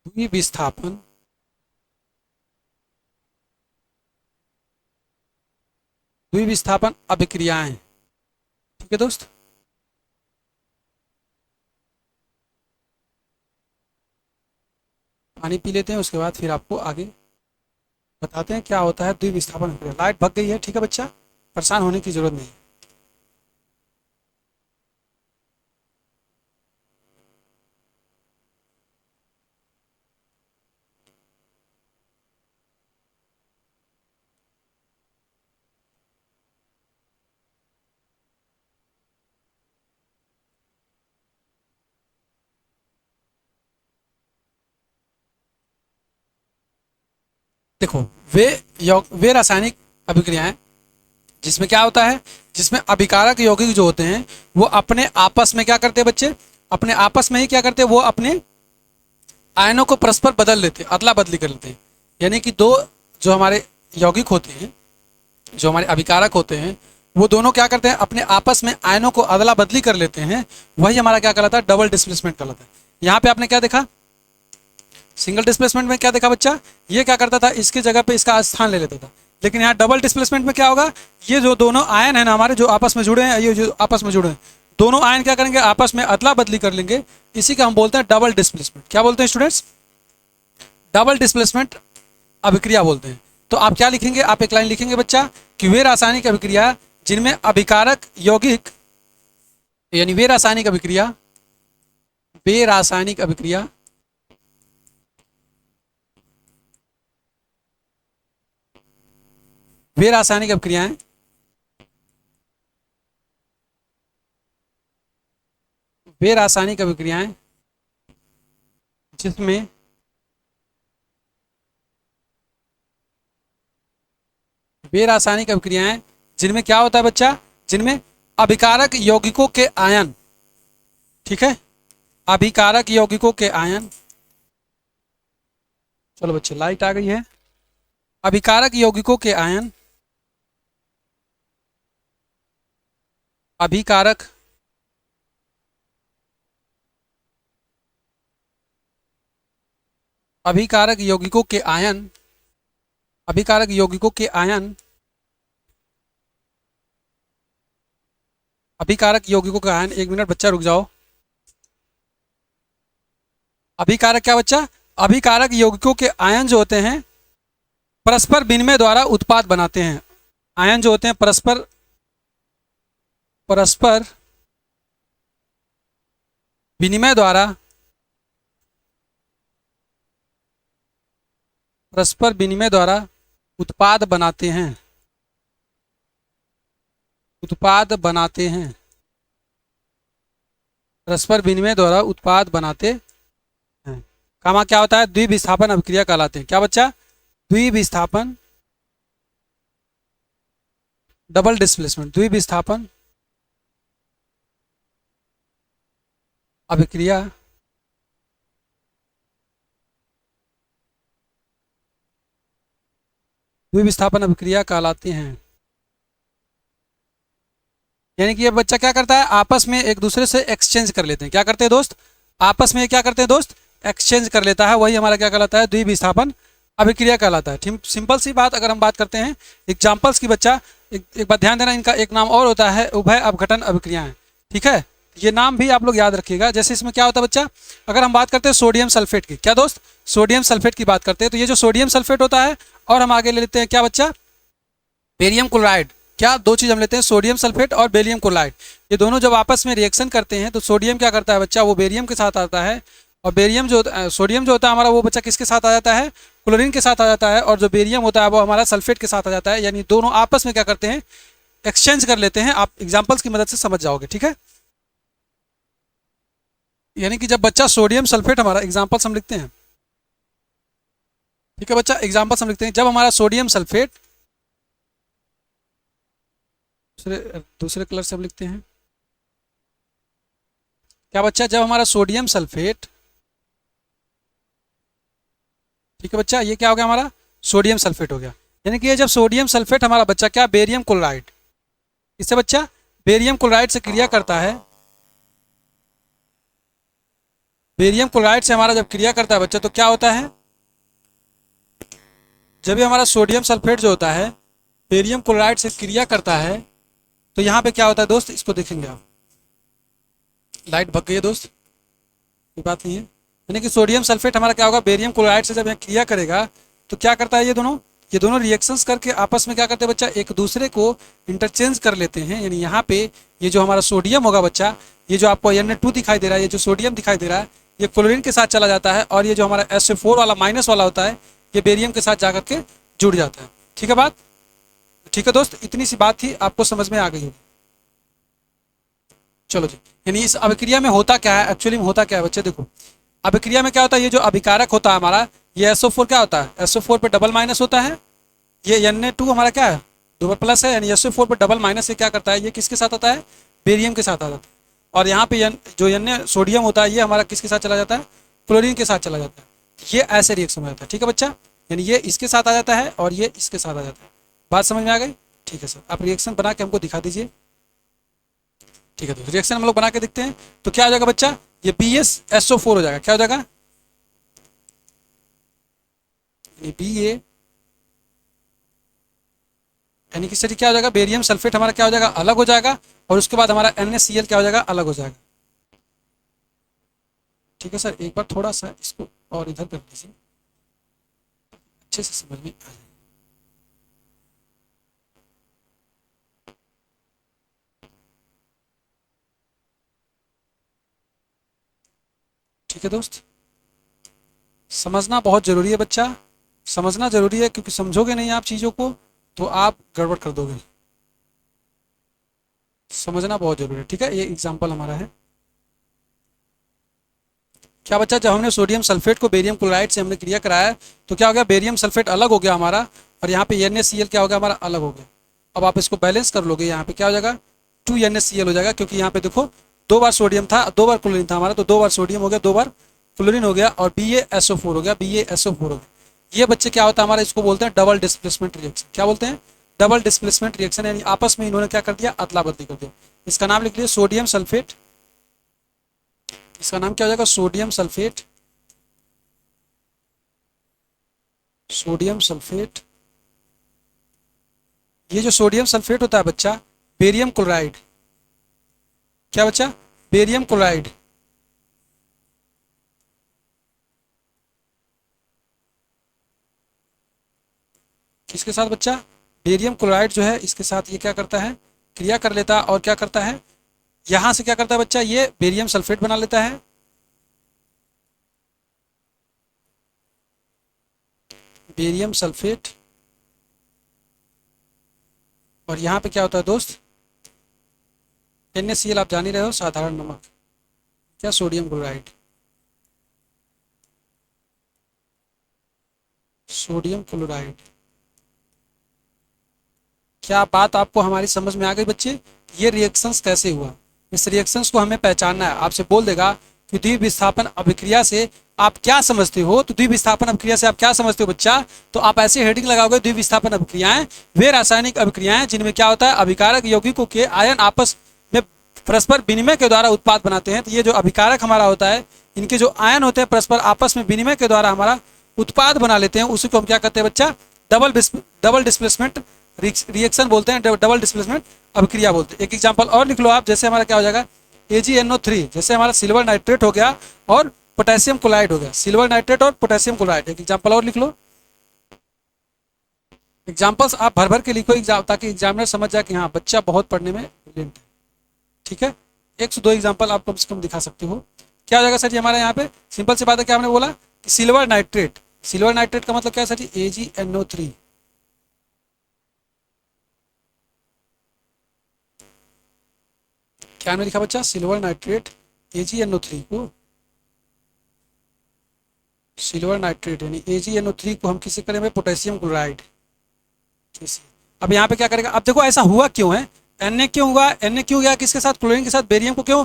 द्विविस्थापन द्विविस्थापन अभिक्रियाएं। ठीक है दोस्त, पानी पी लेते हैं, उसके बाद फिर आपको आगे बताते हैं क्या होता है द्विविस्थापन अभिक्रिया। लाइट भग गई है, ठीक है बच्चा, परेशान होने की जरूरत नहीं। देखो, वे रासायनिक अभिक्रियाएं जिसमें क्या होता है, जिसमें अभिकारक यौगिक जो होते हैं वो अपने आपस में क्या करते हैं बच्चे, अपने आपस में ही क्या करते हैं, वो अपने आयनों को परस्पर बदल लेते हैं, अदला बदली कर लेते हैं। यानी कि दो जो हमारे यौगिक होते हैं, जो हमारे अभिकारक होते हैं, वो दोनों क्या करते हैं, अपने आपस में आयनों को अदला बदली कर लेते हैं। वही हमारा क्या कहलाता है, डबल डिस्प्लेसमेंट कहलाता है। यहाँ पे आपने क्या देखा, सिंगल डिस्प्लेसमेंट में क्या देखा बच्चा, ये क्या करता था, इसकी जगह पे इसका स्थान ले लेता था। लेकिन यहाँ डबल डिस्प्लेसमेंट में क्या होगा, ये जो दोनों आयन है ना हमारे, जो आपस में जुड़े हैं, ये जो आपस में जुड़े हैं, दोनों आयन क्या करेंगे, आपस में अदला बदली कर लेंगे। इसी का हम बोलते हैं डबल डिस्प्लेसमेंट। क्या बोलते हैं स्टूडेंट्स, डबल डिस्प्लेसमेंट अभिक्रिया बोलते हैं। तो आप क्या लिखेंगे, आप एक लाइन लिखेंगे बच्चा कि वे रासायनिक अभिक्रिया जिनमें अभिकारक यौगिक, यानी वे रासायनिक अभिक्रिया, वे रासायनिक अभिक्रिया वे रासायनिक अभिक्रियाएं वे रासायनिक अभिक्रियाएं जिसमें वे रासायनिक अभिक्रियाएं जिनमें क्या होता है बच्चा, जिनमें अभिकारक यौगिकों के आयन, ठीक है, अभिकारक यौगिकों के आयन, चलो बच्चे लाइट आ गई है, अभिकारक यौगिकों के आयन अभिकारक अभिकारक यौगिकों के आयन अभिकारक यौगिकों के आयन अभिकारक यौगिकों का आयन, एक मिनट बच्चा रुक जाओ। अभिकारक क्या बच्चा? अभिकारक यौगिकों के आयन जो होते हैं परस्पर विनिमय द्वारा उत्पाद बनाते हैं। आयन जो होते हैं परस्पर विनिमय द्वारा उत्पाद बनाते हैं। परस्पर विनिमय द्वारा उत्पाद बनाते हैं। कामा क्या होता है? द्विविस्थापन अभिक्रिया कहलाते हैं। क्या बच्चा? द्विविस्थापन डबल डिस्प्लेसमेंट, द्विविस्थापन अभिक्रिया कहलाते हैं। यानी कि ये बच्चा क्या करता है? आपस में एक दूसरे से एक्सचेंज कर लेते हैं। क्या करते हैं दोस्त? आपस में क्या करते हैं दोस्त? एक्सचेंज कर लेता है। वही हमारा क्या कहलाता है? द्विविस्थापन अभिक्रिया कहलाता है। सिंपल सी बात अगर हम बात करते हैं एग्जाम्पल्स की बच्चा, एक बात ध्यान देना, इनका एक नाम और होता है उभय अपघटन अभिक्रियाएं। ठीक है, ये नाम भी आप लोग याद रखिएगा। जैसे इसमें क्या होता है बच्चा, अगर हम बात करते हैं सोडियम सल्फेट की, क्या दोस्त? सोडियम सल्फेट की बात करते हैं, तो ये जो सोडियम सल्फेट होता है, और हम आगे ले लेते हैं क्या बच्चा? Barium chloride. क्या? दो चीज हम लेते हैं, सोडियम सल्फेट और बेरियम क्लोराइड। ये दोनों जब आपस में रिएक्शन करते हैं तो सोडियम क्या करता है बच्चा? वो बेरियम के साथ आता है, और बेरियम जो सोडियम जो होता है हमारा, वो बच्चा किसके साथ आ जाता है? क्लोरीन के साथ आ जाता है। और जो बेरियम होता है वो हमारा सल्फेट के साथ आ जाता है। यानी दोनों आपस में क्या करते हैं? एक्सचेंज कर लेते हैं। आप एग्जाम्पल्स की मदद से समझ जाओगे। ठीक है, यानी कि जब बच्चा सोडियम सल्फेट हमारा, एग्जाम्पल्स हम लिखते हैं। ठीक है बच्चा, एग्जाम्पल्स हम लिखते हैं। जब हमारा सोडियम सल्फेट, दूसरे कलर से हम लिखते हैं। क्या बच्चा? जब हमारा सोडियम सल्फेट, ठीक है बच्चा, ये क्या हो गया? हमारा सोडियम सल्फेट हो गया। यानी कि ये जब सोडियम सल्फेट हमारा बच्चा क्या? बेरियम क्लोराइड, इससे बच्चा बेरियम क्लोराइड से क्रिया करता है। बेरियम क्लोराइड से हमारा जब क्रिया करता है बच्चा, तो क्या होता है? जब भी हमारा सोडियम सल्फेट जो होता है बेरियम क्लोराइड से क्रिया करता है, तो यहाँ पे क्या होता है दोस्त? इसको देखेंगे आप। लाइट भग गई है दोस्त, कोई बात नहीं है। यानी कि सोडियम सल्फेट हमारा क्या होगा? बेरियम क्लोराइड से जब यहाँ क्रिया करेगा तो क्या करता है? ये दोनों रिएक्शंस करके आपस में क्या करते हैं बच्चा? एक दूसरे को इंटरचेंज कर लेते हैं। यानी यहाँ पे ये जो हमारा सोडियम होगा बच्चा, ये जो आपको Na2 दिखाई दे रहा है, ये जो सोडियम दिखाई दे रहा है, ये क्लोरीन के साथ चला जाता है। और ये जो हमारा SO4 वाला माइनस वाला होता है, ये बेरियम के साथ जाकर के जुड़ जाता है। ठीक है बात? ठीक है दोस्त, इतनी सी बात थी, आपको समझ में आ गई होगी। चलो जी, यानी इस अभिक्रिया में होता क्या है? एक्चुअली में होता क्या है बच्चे? देखो, अभिक्रिया में क्या होता है? ये जो अभिकारक होता है हमारा, ये SO4 क्या होता है? SO4 पे डबल माइनस होता है। ये Na2 हमारा क्या है? डबल प्लस है। यानी SO4 पे डबल माइनस से क्या करता है? ये किसके साथ आता है? बेरियम के साथ आता है। और यहाँ पे जो सोडियम होता है, ये हमारा किसके साथ चला जाता है? क्लोरीन के साथ चला जाता है। ये ऐसे रिएक्शन हो जाता है। ठीक है बच्चा, यानी ये इसके साथ आ जाता है और ये इसके साथ आ जाता है। बात समझ में आ गई? ठीक है सर, आप रिएक्शन बना के हमको दिखा दीजिए। ठीक है, तो रिएक्शन हम लोग बना के देखते हैं। तो क्या हो जाएगा बच्चा? ये BaSO4 हो जाएगा। क्या हो जाएगा? Ba, यानी कि सर क्या हो जाएगा? बेरियम सल्फेट हमारा क्या हो जाएगा? अलग हो जाएगा। और उसके बाद हमारा NaCl क्या हो जाएगा? अलग हो जाएगा। ठीक है सर, एक बार थोड़ा सा इसको और इधर कर दीजिए, अच्छे से समझ में आ जाए। ठीक है दोस्त, समझना बहुत जरूरी है बच्चा, समझना जरूरी है, क्योंकि समझोगे नहीं आप चीजों को तो आप गड़बड़ कर दोगे। समझना बहुत जरूरी है। ठीक है, ये एग्जाम्पल हमारा है। क्या बच्चा? जब हमने सोडियम सल्फेट को बेरियम क्लोराइड से हमने क्रिया कराया, तो क्या हो गया? बेरियम सल्फेट अलग हो गया हमारा, और यहाँ पे NaCl क्या हो गया? हमारा अलग हो गया। अब आप इसको बैलेंस कर लोगे, यहाँ पे क्या हो जाएगा? 2NaCl हो जाएगा, क्योंकि यहाँ पे देखो दो बार सोडियम था, दो बार क्लोरीन था हमारा, तो दो बार सोडियम हो गया, दो बार क्लोरीन हो गया, और BaSO4 हो गया, BaSO4 हो गया। ये बच्चे क्या होता है हमारा? इसको बोलते हैं डबल डिस्प्लेसमेंट रिएक्शन। क्या बोलते हैं? Double displacement reaction. यानी आपस में इन्होंने क्या कर दिया? अदला बदली कर दिया। इसका नाम लिख लीजिए सोडियम सल्फेट। इसका नाम क्या हो जाएगा? Sodium sulphate. Sodium sulphate. ये जो सोडियम सल्फेट होता है बच्चा, बेरियम क्लोराइड। क्या बच्चा? Barium chloride. किसके साथ बच्चा? बेरियम क्लोराइड जो है इसके साथ ये क्या करता है? क्रिया कर लेता है और क्या करता है? यहां से क्या करता है बच्चा? ये बेरियम सल्फेट बना लेता है। Barium sulphate. और यहां पे क्या होता है दोस्त? NaCl, आप जान ही रहे हो, साधारण नमक। क्या? Sodium chloride. Sodium chloride. क्या बात आपको हमारी समझ में आ गई बच्चे? ये रिएक्शंस कैसे हुआ, इस रिएक्शंस को हमें पहचानना है। आपसे बोल देगा कि द्विविस्थापन अभिक्रिया से आप क्या समझते हो, तो द्विविस्थापन अभिक्रिया से आप क्या समझते हो बच्चा, तो आप ऐसे हेडिंग लगाओगे, द्विविस्थापन अभिक्रियाएं वे रासायनिक अभिक्रियाएं जिनमें क्या होता है? अभिकारक यौगिकों के आयन आपस में परस्पर विनिमय के द्वारा उत्पाद बनाते हैं। तो ये जो अभिकारक हमारा होता है, इनके जो आयन होते हैं परस्पर आपस में विनिमय के द्वारा हमारा उत्पाद बना लेते हैं, उसी को हम क्या कहते हैं बच्चा? डबल डिस्प्लेसमेंट रिएक्शन बोलते हैं, डबल डिस्प्लेसमेंट अभिक्रिया बोलते हैं। एक एग्जांपल और लिख लो आप, जैसे हमारा क्या हो जाएगा? AgNO3, जैसे हमारा सिल्वर नाइट्रेट हो गया और पोटेशियम क्लोराइड हो गया। सिल्वर नाइट्रेट और पोटेशियम क्लोराइड। एक एग्जांपल और लिख लो। एग्जांपल्स आप भर भर के लिखो ताकि एग्जामिनर समझ जाए कि हाँ बच्चा बहुत पढ़ने में ब्रिलियंट है। ठीक है, 102 एग्जाम्पल आप कम से कम दिखा सकते हो। क्या हो जाएगा सर जी हमारे यहाँ पे? सिंपल सी बात है, क्या हमने बोला कि सिल्वर नाइट्रेट। सिल्वर नाइट्रेट का मतलब क्या है सर जी? AgNO3। क्या हमने लिखा बच्चा? सिल्वर नाइट्रेट AgNO3 को, सिल्वर नाइट्रेट यानी AgNO3 को हम किसी करेंगे? Potassium chloride. अब यहाँ पे क्या करेगा? अब देखो ऐसा हुआ क्यों है? Na क्यों हुआ? Na क्यों गया किसके साथ? क्लोरीन के साथ। बेरियम को क्यों?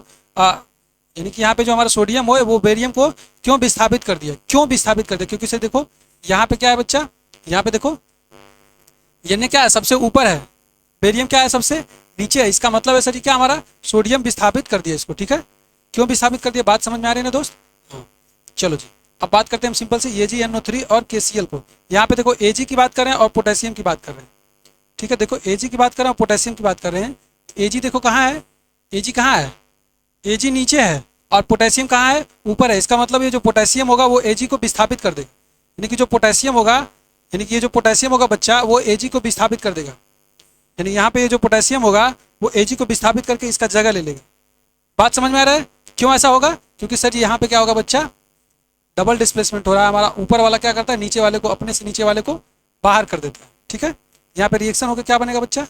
यानी कि यहाँ पे जो हमारा सोडियम हो वो बेरियम को क्यों विस्थापित कर दिया? क्यों विस्थापित कर दिया? क्योंकि से देखो यहाँ पे क्या है बच्चा? यहाँ पे देखो Na क्या है? सबसे ऊपर है। बेरियम क्या है? सबसे नीचे है। इसका मतलब है सर क्या? हमारा सोडियम विस्थापित कर दिया इसको। ठीक है, क्यों विस्थापित कर दिया? बात समझ में आ रही है ना दोस्त? हाँ, चलो जी अब बात करते हैं हम सिंपल से AgNO3 और KCl को। यहाँ पे देखो Ag की बात कर रहे हैं और पोटेशियम की बात कर रहे हैं। ठीक है, देखो Ag की बात कर रहे हैं और पोटेशियम की बात कर रहे हैं। Ag देखो कहाँ है? Ag कहाँ है? Ag नीचे है और पोटेशियम कहाँ है? ऊपर है। इसका मतलब ये जो पोटेशियम होगा वो Ag को विस्थापित कर देगा। यानी कि जो पोटेशियम होगा, यानी कि ये जो पोटेशियम होगा बच्चा वो Ag को विस्थापित कर देगा। यानी यहाँ पे ये जो पोटेशियम होगा वो Ag को विस्थापित करके इसका जगह ले लेगा। बात समझ में आ रहा है? क्यों ऐसा होगा? क्योंकि सर यहाँ पे क्या होगा बच्चा? डबल डिस्प्लेसमेंट हो रहा है। हमारा ऊपर वाला क्या करता है? नीचे वाले को, अपने से नीचे वाले को बाहर कर देता है। ठीक है, यहाँ पे रिएक्शन होकर क्या बनेगा बच्चा?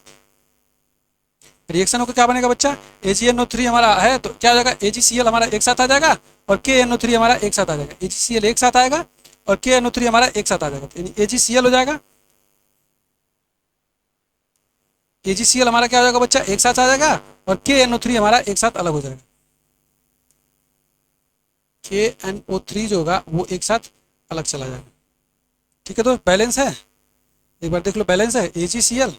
रिएक्शन होकर क्या बनेगा बच्चा? AgNO3 हमारा है तो क्या हो जाएगा? AgCl हमारा एक साथ आ जाएगा और KNO3 हमारा एक साथ आ जाएगा। AgCl एक साथ आएगा और KNO3 हमारा एक साथ आ जाएगा, यानी AgCl हो जाएगा। AgCl हमारा क्या हो जाएगा बच्चा? एक साथ आ जाएगा और KNO3 हमारा एक साथ अलग हो जाएगा। KNO3 जो होगा वो एक साथ अलग चला जाएगा। ठीक है, तो बैलेंस है। एक बार देख लो, बैलेंस है। AgCl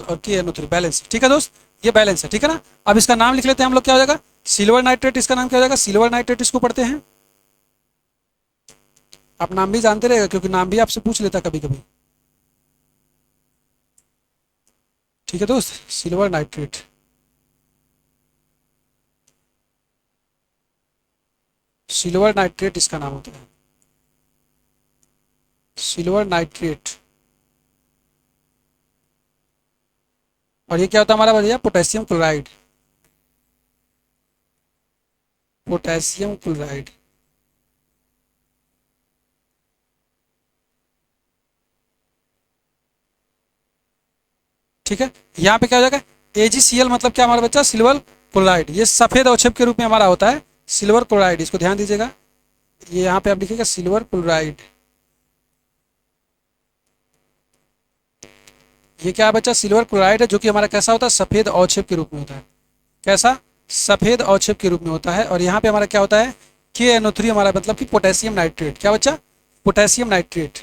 और KNO3 बैलेंस। ठीक है दोस्त, ये बैलेंस है। ठीक है ना? अब इसका नाम लिख लेते हैं हम लोग। क्या हो जाएगा? Silver nitrate. इसका नाम क्या हो जाएगा? सिल्वर नाइट्रेट इसको पढ़ते हैं। आप नाम भी जानते रहेगा क्योंकि नाम भी आपसे पूछ लेता कभी कभी। ठीक है दोस्त, सिल्वर नाइट्रेट। सिल्वर नाइट्रेट इसका नाम होता है, सिल्वर नाइट्रेट। और ये क्या होता है हमारा भैया? Potassium chloride. Potassium chloride. ठीक है, यहाँ पे क्या हो जाएगा? AgCl मतलब क्या हमारा बच्चा? Silver chloride. ये सफेद अवक्षेप के रूप में हमारा होता है सिल्वर क्लोराइड। इसको ध्यान दीजिएगा, ये यहाँ पे आप लिखिएगा सिल्वर क्लोराइड। ये क्या है बच्चा? सिल्वर क्लोराइड है, जो कि हमारा कैसा होता है? सफेद अवक्षेप के रूप में होता है। कैसा? सफेद अवक्षेप के रूप में होता है। और यहाँ पे हमारा क्या होता है? KNO3 हमारा मतलब कि पोटेशियम नाइट्रेट। क्या बच्चा? Potassium nitrate.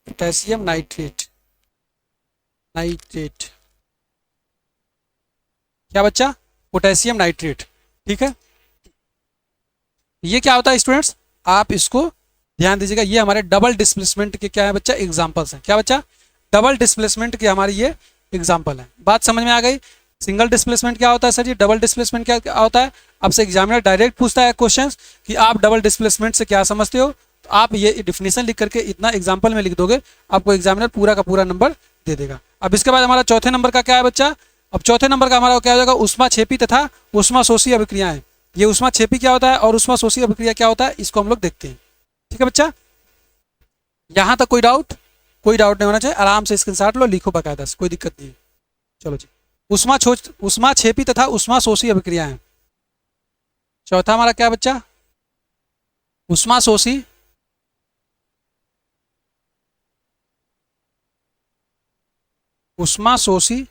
Potassium nitrate. Nitrate, क्या बच्चा, पोटेशियम नाइट्रेट। ठीक है, ये क्या होता है स्टूडेंट्स, आप इसको ध्यान दीजिएगा, ये हमारे डबल डिस्प्लेसमेंट के क्या है बच्चा, एग्जांपल्स हैं। क्या बच्चा, डबल डिस्प्लेसमेंट की हमारी ये एग्जांपल है। बात समझ में आ गई। सिंगल डिस्प्लेसमेंट क्या होता है सर जी, डबल डिस्प्लेसमेंट क्या होता है, आपसे एग्जामिनर डायरेक्ट पूछता है क्वेश्चन कि आप डबल डिस्प्लेसमेंट से क्या समझते हो, तो आप ये डिफिनेशन लिख करके इतना एग्जाम्पल में लिख दोगे, आपको एग्जामिनर पूरा का पूरा नंबर दे देगा। अब इसके बाद हमारा चौथे नंबर का क्या है बच्चा, अब चौथे नंबर का हमारा क्या हो जाएगा, ऊष्माक्षेपी तथा ऊष्माशोषी अभिक्रियाएं। ये ऊष्माक्षेपी क्या होता है और ऊष्माशोषी अभिक्रिया क्या होता है, इसको हम लोग देखते हैं। ठीक है बच्चा, यहां तक कोई डाउट, कोई डाउट नहीं होना चाहिए, आराम से स्क्रीनशॉट लो, लिखो बकायदा, कोई दिक्कत नहीं है। चलो जी, ऊष्माक्षेपी तथा ऊष्माशोषी अभिक्रियाएं। चौथा हमारा क्या बच्चा, ऊष्माशोषी ऊष्माशोषी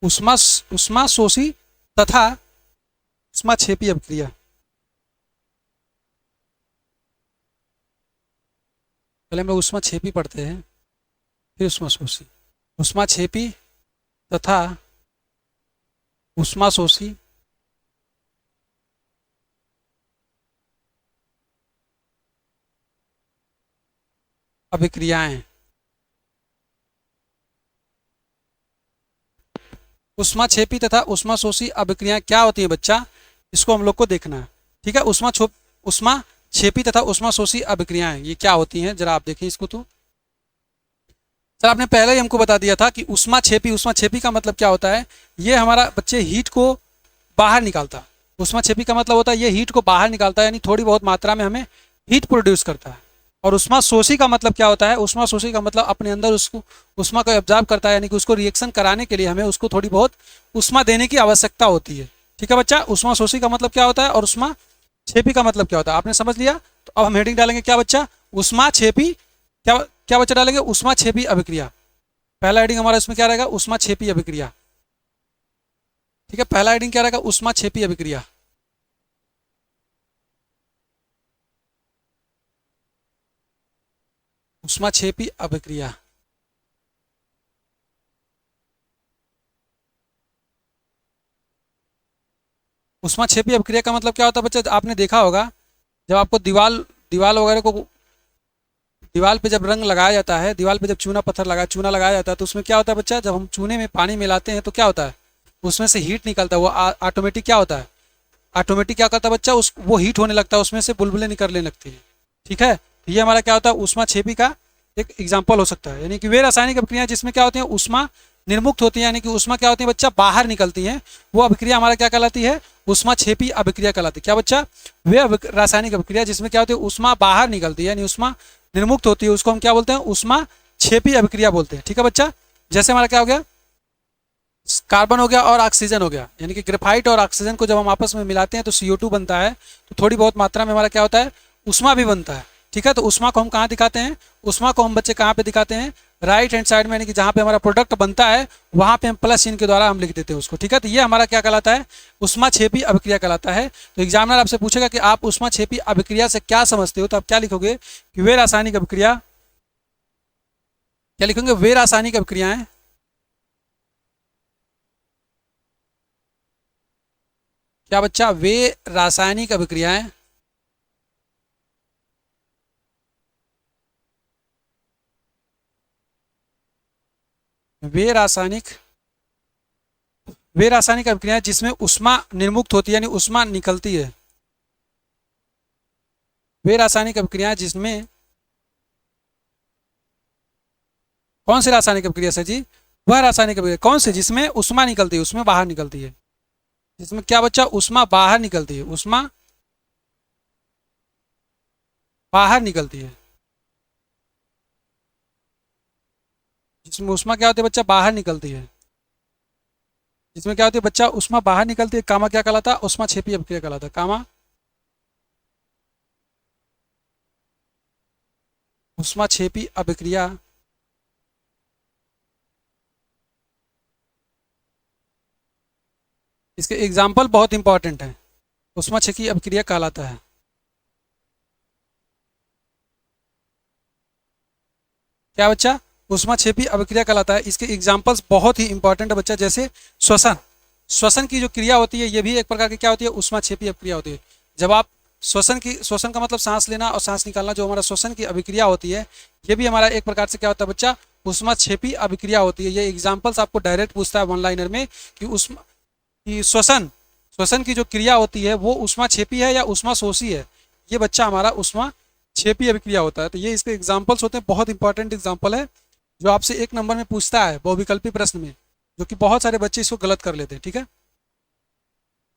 ऊष्माशोषी तथा ऊष्माक्षेपी अभिक्रिया। पहले हम लोग ऊष्माक्षेपी पढ़ते हैं, फिर ऊष्माशोषी। ऊष्माक्षेपी तथा ऊष्माशोषी अभिक्रियाएं। ऊष्माक्षेपी तथा ऊष्माशोषी अभिक्रियाएं क्या होती है बच्चा, इसको हम लोग को देखना है। ठीक है, ऊष्माक्षेपी तथा ऊष्माशोषी अभिक्रियाएं ये क्या होती हैं, जरा आप देखें इसको। तो सर आपने पहले ही हमको बता दिया था कि ऊष्माक्षेपी का मतलब क्या होता है, ये हमारा बच्चे हीट को बाहर निकालता है। ऊष्माक्षेपी का मतलब होता है ये हीट को बाहर निकालता है, यानी थोड़ी बहुत मात्रा में हमें हीट प्रोड्यूस करता है। और ऊष्माशोषी का मतलब क्या होता है, ऊष्माशोषी का मतलब अपने अंदर उसको ऊष्मा को एब्जॉर्ब करता है, यानी कि उसको रिएक्शन कराने के लिए हमें उसको थोड़ी बहुत ऊष्मा देने की आवश्यकता होती है। ठीक है बच्चा, ऊष्माशोषी का मतलब क्या होता है और ऊष्माक्षेपी का मतलब क्या होता है, आपने समझ लिया। तो अब हम हेडिंग डालेंगे क्या बच्चा, ऊष्माक्षेपी, क्या क्या बच्चा डालेंगे, ऊष्माक्षेपी अभिक्रिया। पहला हेडिंग हमारा इसमें क्या रहेगा, ऊष्माक्षेपी अभिक्रिया। ठीक है, पहला हेडिंग क्या रहेगा, ऊष्माक्षेपी अभिक्रिया। ऊष्माक्षेपी अभिक्रिया। ऊष्माक्षेपी अभिक्रिया का मतलब क्या होता है बच्चा, आपने देखा होगा जब आपको दीवार दीवार वगैरह को, दीवार पे जब रंग लगाया जाता है, दीवार पे जब चूना लगाया जाता है, तो उसमें क्या होता है बच्चा, जब हम चूने में पानी मिलाते हैं तो क्या होता है, उसमें से हीट निकलता है, वो ऑटोमेटिक क्या होता है, ऑटोमेटिक क्या करता है बच्चा, उस वो हीट होने लगता है, उसमें से बुलबुलें निकलने लगती हैं। ठीक है, तो ये हमारा क्या होता है, ऊष्माक्षेपी का एक एग्जाम्पल हो सकता है। यानी कि वे रासायनिक अभिक्रियाएं जिसमें क्या होती है, ऊष्मा निर्मुक्त होती है, यानी कि ऊष्मा क्या होती है बच्चा, बाहर निकलती है, वो अभिक्रिया हमारा क्या कहलाती है, ऊष्माक्षेपी अभिक्रिया कहलाती है। क्या बच्चा, वे रासायनिक अभिक्रिया जिसमें क्या होती है, ऊष्मा बाहर निकलती है, यानी ऊष्मा निर्मुक्त होती है, उसको हम क्या बोलते हैं, ऊष्माक्षेपी अभिक्रिया बोलते हैं। ठीक है बच्चा, जैसे हमारा क्या हो गया, कार्बन हो गया और ऑक्सीजन हो गया, यानी कि ग्रेफाइट और ऑक्सीजन को जब हम आपस में मिलाते हैं तो CO2 बनता है, तो थोड़ी बहुत मात्रा में हमारा क्या होता है, ऊष्मा भी बनता है। ठीक है, तो ऊष्मा को हम कहाँ दिखाते हैं, ऊष्मा को हम बच्चे कहाँ पे दिखाते हैं, राइट हैंड साइड में, यानी कि जहाँ पे हमारा प्रोडक्ट बनता है वहाँ पे हम प्लस चिन्ह के द्वारा हम लिख देते हैं उसको। ठीक है, तो ये हमारा क्या कहलाता है, ऊष्माक्षेपी अभिक्रिया कहलाता है। तो एग्जामिनर आपसे पूछेगा कि आप ऊष्माक्षेपी अभिक्रिया से क्या समझते हो, तो आप क्या लिखोगे कि वे रासायनिक अभिक्रिया, क्या लिखेंगे, वे रासायनिक अभिक्रियाएं क्या बच्चा, वे रासायनिक अभिक्रियाएं वे रासायनिक वे रासायनिक अभिक्रियाएं जिसमें ऊष्मा निर्मुक्त होती है, यानी ऊष्मा निकलती है। वे रासायनिक अभिक्रियाएं जिसमें, कौन सी रासायनिक अभिक्रिया सर जी, वह रासायनिक अभिक्रिया कौन सी जिसमें ऊष्मा निकलती है, उसमें बाहर निकलती है, जिसमें क्या बच्चा, ऊष्मा बाहर निकलती है, ऊष्मा बाहर निकलती है, जिसमें ऊष्मा क्या होती है बच्चा, बाहर निकलती है, जिसमें क्या होती है बच्चा, ऊष्मा बाहर निकलती है, कामा क्या कहलाता है, ऊष्माक्षेपी अभिक्रिया कहलाता है, कामा ऊष्माक्षेपी अभिक्रिया। इसके एग्जाम्पल बहुत इंपॉर्टेंट है, ऊष्माक्षेपी अभिक्रिया कहलाता है। क्या बच्चा, ऊष्माक्षेपी अभिक्रिया कहलाता है। इसके एग्जाम्पल्स बहुत ही इंपॉर्टेंट है बच्चा, जैसे श्वसन। श्वसन की जो क्रिया होती है ये भी एक प्रकार की क्या होती है, ऊष्माक्षेपी अभिक्रिया होती है। जब आप श्वसन का मतलब सांस लेना और सांस निकालना, जो हमारा श्वसन की अभिक्रिया होती है ये भी हमारा एक प्रकार से क्या होता है बच्चा, ऊष्माक्षेपी अभिक्रिया होती है। ये एग्जाम्पल्स आपको डायरेक्ट पूछता है वन लाइनर में कि श्वसन की जो क्रिया होती है वो ऊष्माक्षेपी है या ऊष्माशोषी है। ये बच्चा हमारा ऊष्माक्षेपी अभिक्रिया होता है। तो ये इसके एग्जाम्पल्स होते हैं, बहुत इंपॉर्टेंट एग्जाम्पल है जो आपसे 1 नंबर में पूछता है बहुविकल्पी प्रश्न में, जो कि बहुत सारे बच्चे इसको गलत कर लेते हैं। ठीक है,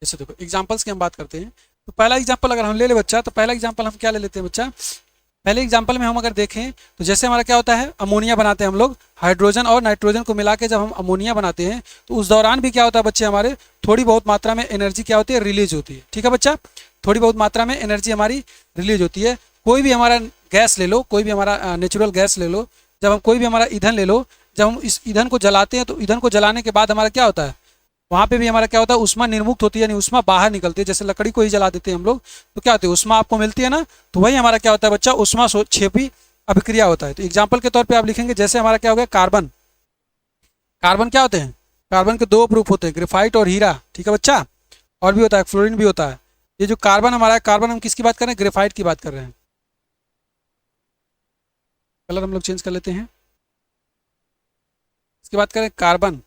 जैसे देखो एग्जाम्पल्स की हम बात करते हैं। तो पहला एग्जाम्पल अगर हम ले बच्चा, तो पहला एग्जाम्पल हम क्या ले लेते हैं बच्चा, पहले एग्जाम्पल में हम अगर देखें तो जैसे हमारा क्या होता है, अमोनिया बनाते हैं हम लोग, हाइड्रोजन और नाइट्रोजन को मिला के जब हम अमोनिया बनाते हैं तो उस दौरान भी क्या होता है बच्चे, हमारे थोड़ी बहुत मात्रा में एनर्जी क्या होती है, रिलीज होती है। ठीक है बच्चा, थोड़ी बहुत मात्रा में एनर्जी हमारी रिलीज होती है। कोई भी हमारा गैस ले लो, कोई भी हमारा नेचुरल गैस ले लो, जब हम कोई भी हमारा ईंधन ले लो, जब हम इस ईंधन को जलाते हैं तो ईंधन को जलाने के बाद हमारा क्या होता है, वहाँ पे भी हमारा क्या होता है, ऊष्मा निर्मुक्त होती है, यानी ऊष्मा बाहर निकलती है। जैसे लकड़ी को ही जला देते हैं हम लोग तो क्या होती है, ऊष्मा आपको मिलती है ना, तो वही हमारा क्या होता है बच्चा, ऊष्माक्षेपी अभिक्रिया होता है। तो एग्जाम्पल के तौर पे आप लिखेंगे, जैसे हमारा क्या हो गया, कार्बन। कार्बन क्या होते हैं, कार्बन के 2 प्रूफ होते हैं, ग्रेफाइट और हीरा। ठीक है बच्चा, और भी होता है, फ्लोरीन भी होता है। ये जो कार्बन हमारा है, कार्बन हम किसकी बात कर रहे हैं, ग्रेफाइट की बात कर रहे हैं। कलर हम लोग चेंज कर लेते हैं, इसकी बात करें कार्बन।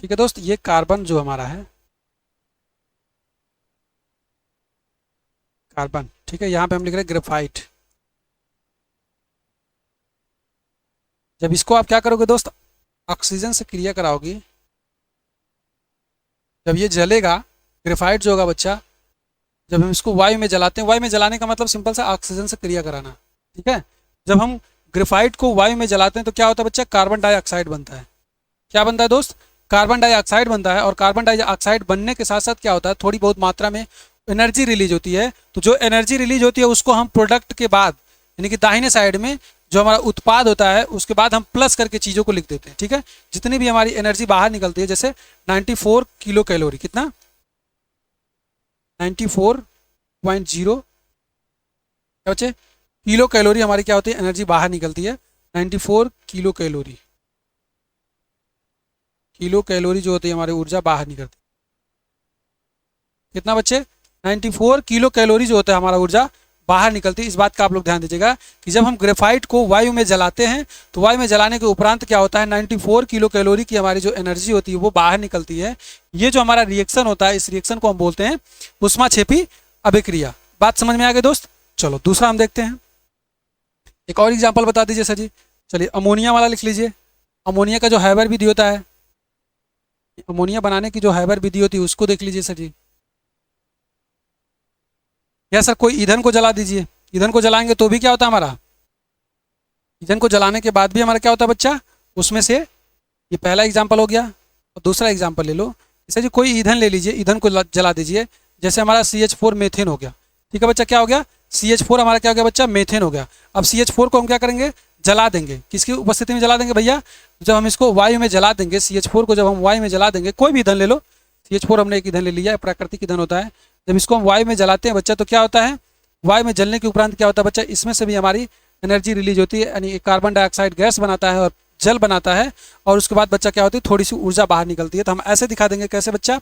ठीक है दोस्त, ये कार्बन जो हमारा है, कार्बन। ठीक है, यहाँ पे हम लिख रहे हैं ग्रेफाइट। जब इसको आप क्या करोगे दोस्त, ऑक्सीजन से क्रिया कराओगे, जब ये जलेगा, ग्रेफाइट जो होगा बच्चा, जब हम इसको वायु में जलाते हैं, वायु में जलाने का मतलब सिंपल सा ऑक्सीजन से क्रिया कराना। ठीक है, जब हम ग्रेफाइट को वायु में जलाते हैं तो क्या होता है बच्चा, कार्बन डाइऑक्साइड बनता है। क्या बनता है दोस्त, कार्बन डाइऑक्साइड बनता है। और कार्बन डाइऑक्साइड बनने के साथ साथ क्या होता है, थोड़ी बहुत मात्रा में एनर्जी रिलीज होती है। तो जो एनर्जी रिलीज होती है उसको हम प्रोडक्ट के बाद, यानी कि दाहिने साइड में जो हमारा उत्पाद होता है उसके बाद हम प्लस करके चीज़ों को लिख देते हैं। ठीक है, जितनी भी हमारी एनर्जी बाहर निकलती है, जैसे 94 किलो कैलोरी, कितना, 94.0 क्या बच्चे, किलो कैलोरी हमारी क्या होती है, एनर्जी बाहर निकलती है। 94 किलो कैलोरी, किलो कैलोरी जो होती है हमारी ऊर्जा बाहर निकलती है। कितना बच्चे, 94 किलो कैलोरी जो होता है हमारा ऊर्जा बाहर निकलती है। इस बात का आप लोग ध्यान दीजिएगा कि जब हम ग्रेफाइट को वायु में जलाते हैं तो वायु में जलाने के उपरांत क्या होता है, 94 किलो कैलोरी की हमारी जो एनर्जी होती है वो बाहर निकलती है। ये जो हमारा रिएक्शन होता है, इस रिएक्शन को हम बोलते हैं ऊष्माक्षेपी अभिक्रिया। बात समझ में आ गई दोस्त। चलो दूसरा हम देखते हैं, एक और एग्जाम्पल बता दीजिए सर जी। चलिए अमोनिया वाला लिख लीजिए। अमोनिया का जो हैबर विधि होता है, अमोनिया बनाने की जो हैबर विधि होती है उसको देख लीजिए सर जी। या सर कोई ईंधन को जला दीजिए, ईंधन को जलाएंगे तो भी क्या होता है हमारा, ईंधन को जलाने के बाद भी हमारा क्या होता है बच्चा, उसमें से, ये पहला एग्जाम्पल हो गया। और दूसरा एग्जाम्पल ले लो, जैसे जी कोई ईंधन ले लीजिए, ईंधन को जला दीजिए, जैसे हमारा CH4 मेथेन हो गया। ठीक है बच्चा, क्या हो गया, CH4 हमारा क्या हो गया बच्चा, मेथेन हो गया। अब CH4 को हम क्या करेंगे, जला देंगे। किसकी उपस्थिति में जला देंगे भैया, जब हम इसको वायु में जला देंगे, CH4 को जब हम वायु में जला देंगे, कोई भी ईंधन ले लो, CH4 हमने एक ईंधन ले लिया, प्राकृतिक ईंधन होता है। जब इसको हम वायु में जलाते हैं बच्चा तो क्या होता है, वायु में जलने के उपरांत क्या होता है बच्चा, इसमें से भी हमारी एनर्जी रिलीज होती है, यानी कार्बन डाइऑक्साइड गैस बनाता है और जल बनाता है। और उसके बाद बच्चा क्या होती है, थोड़ी सी ऊर्जा बाहर निकलती है। तो हम ऐसे दिखा देंगे, कैसे बच्चा,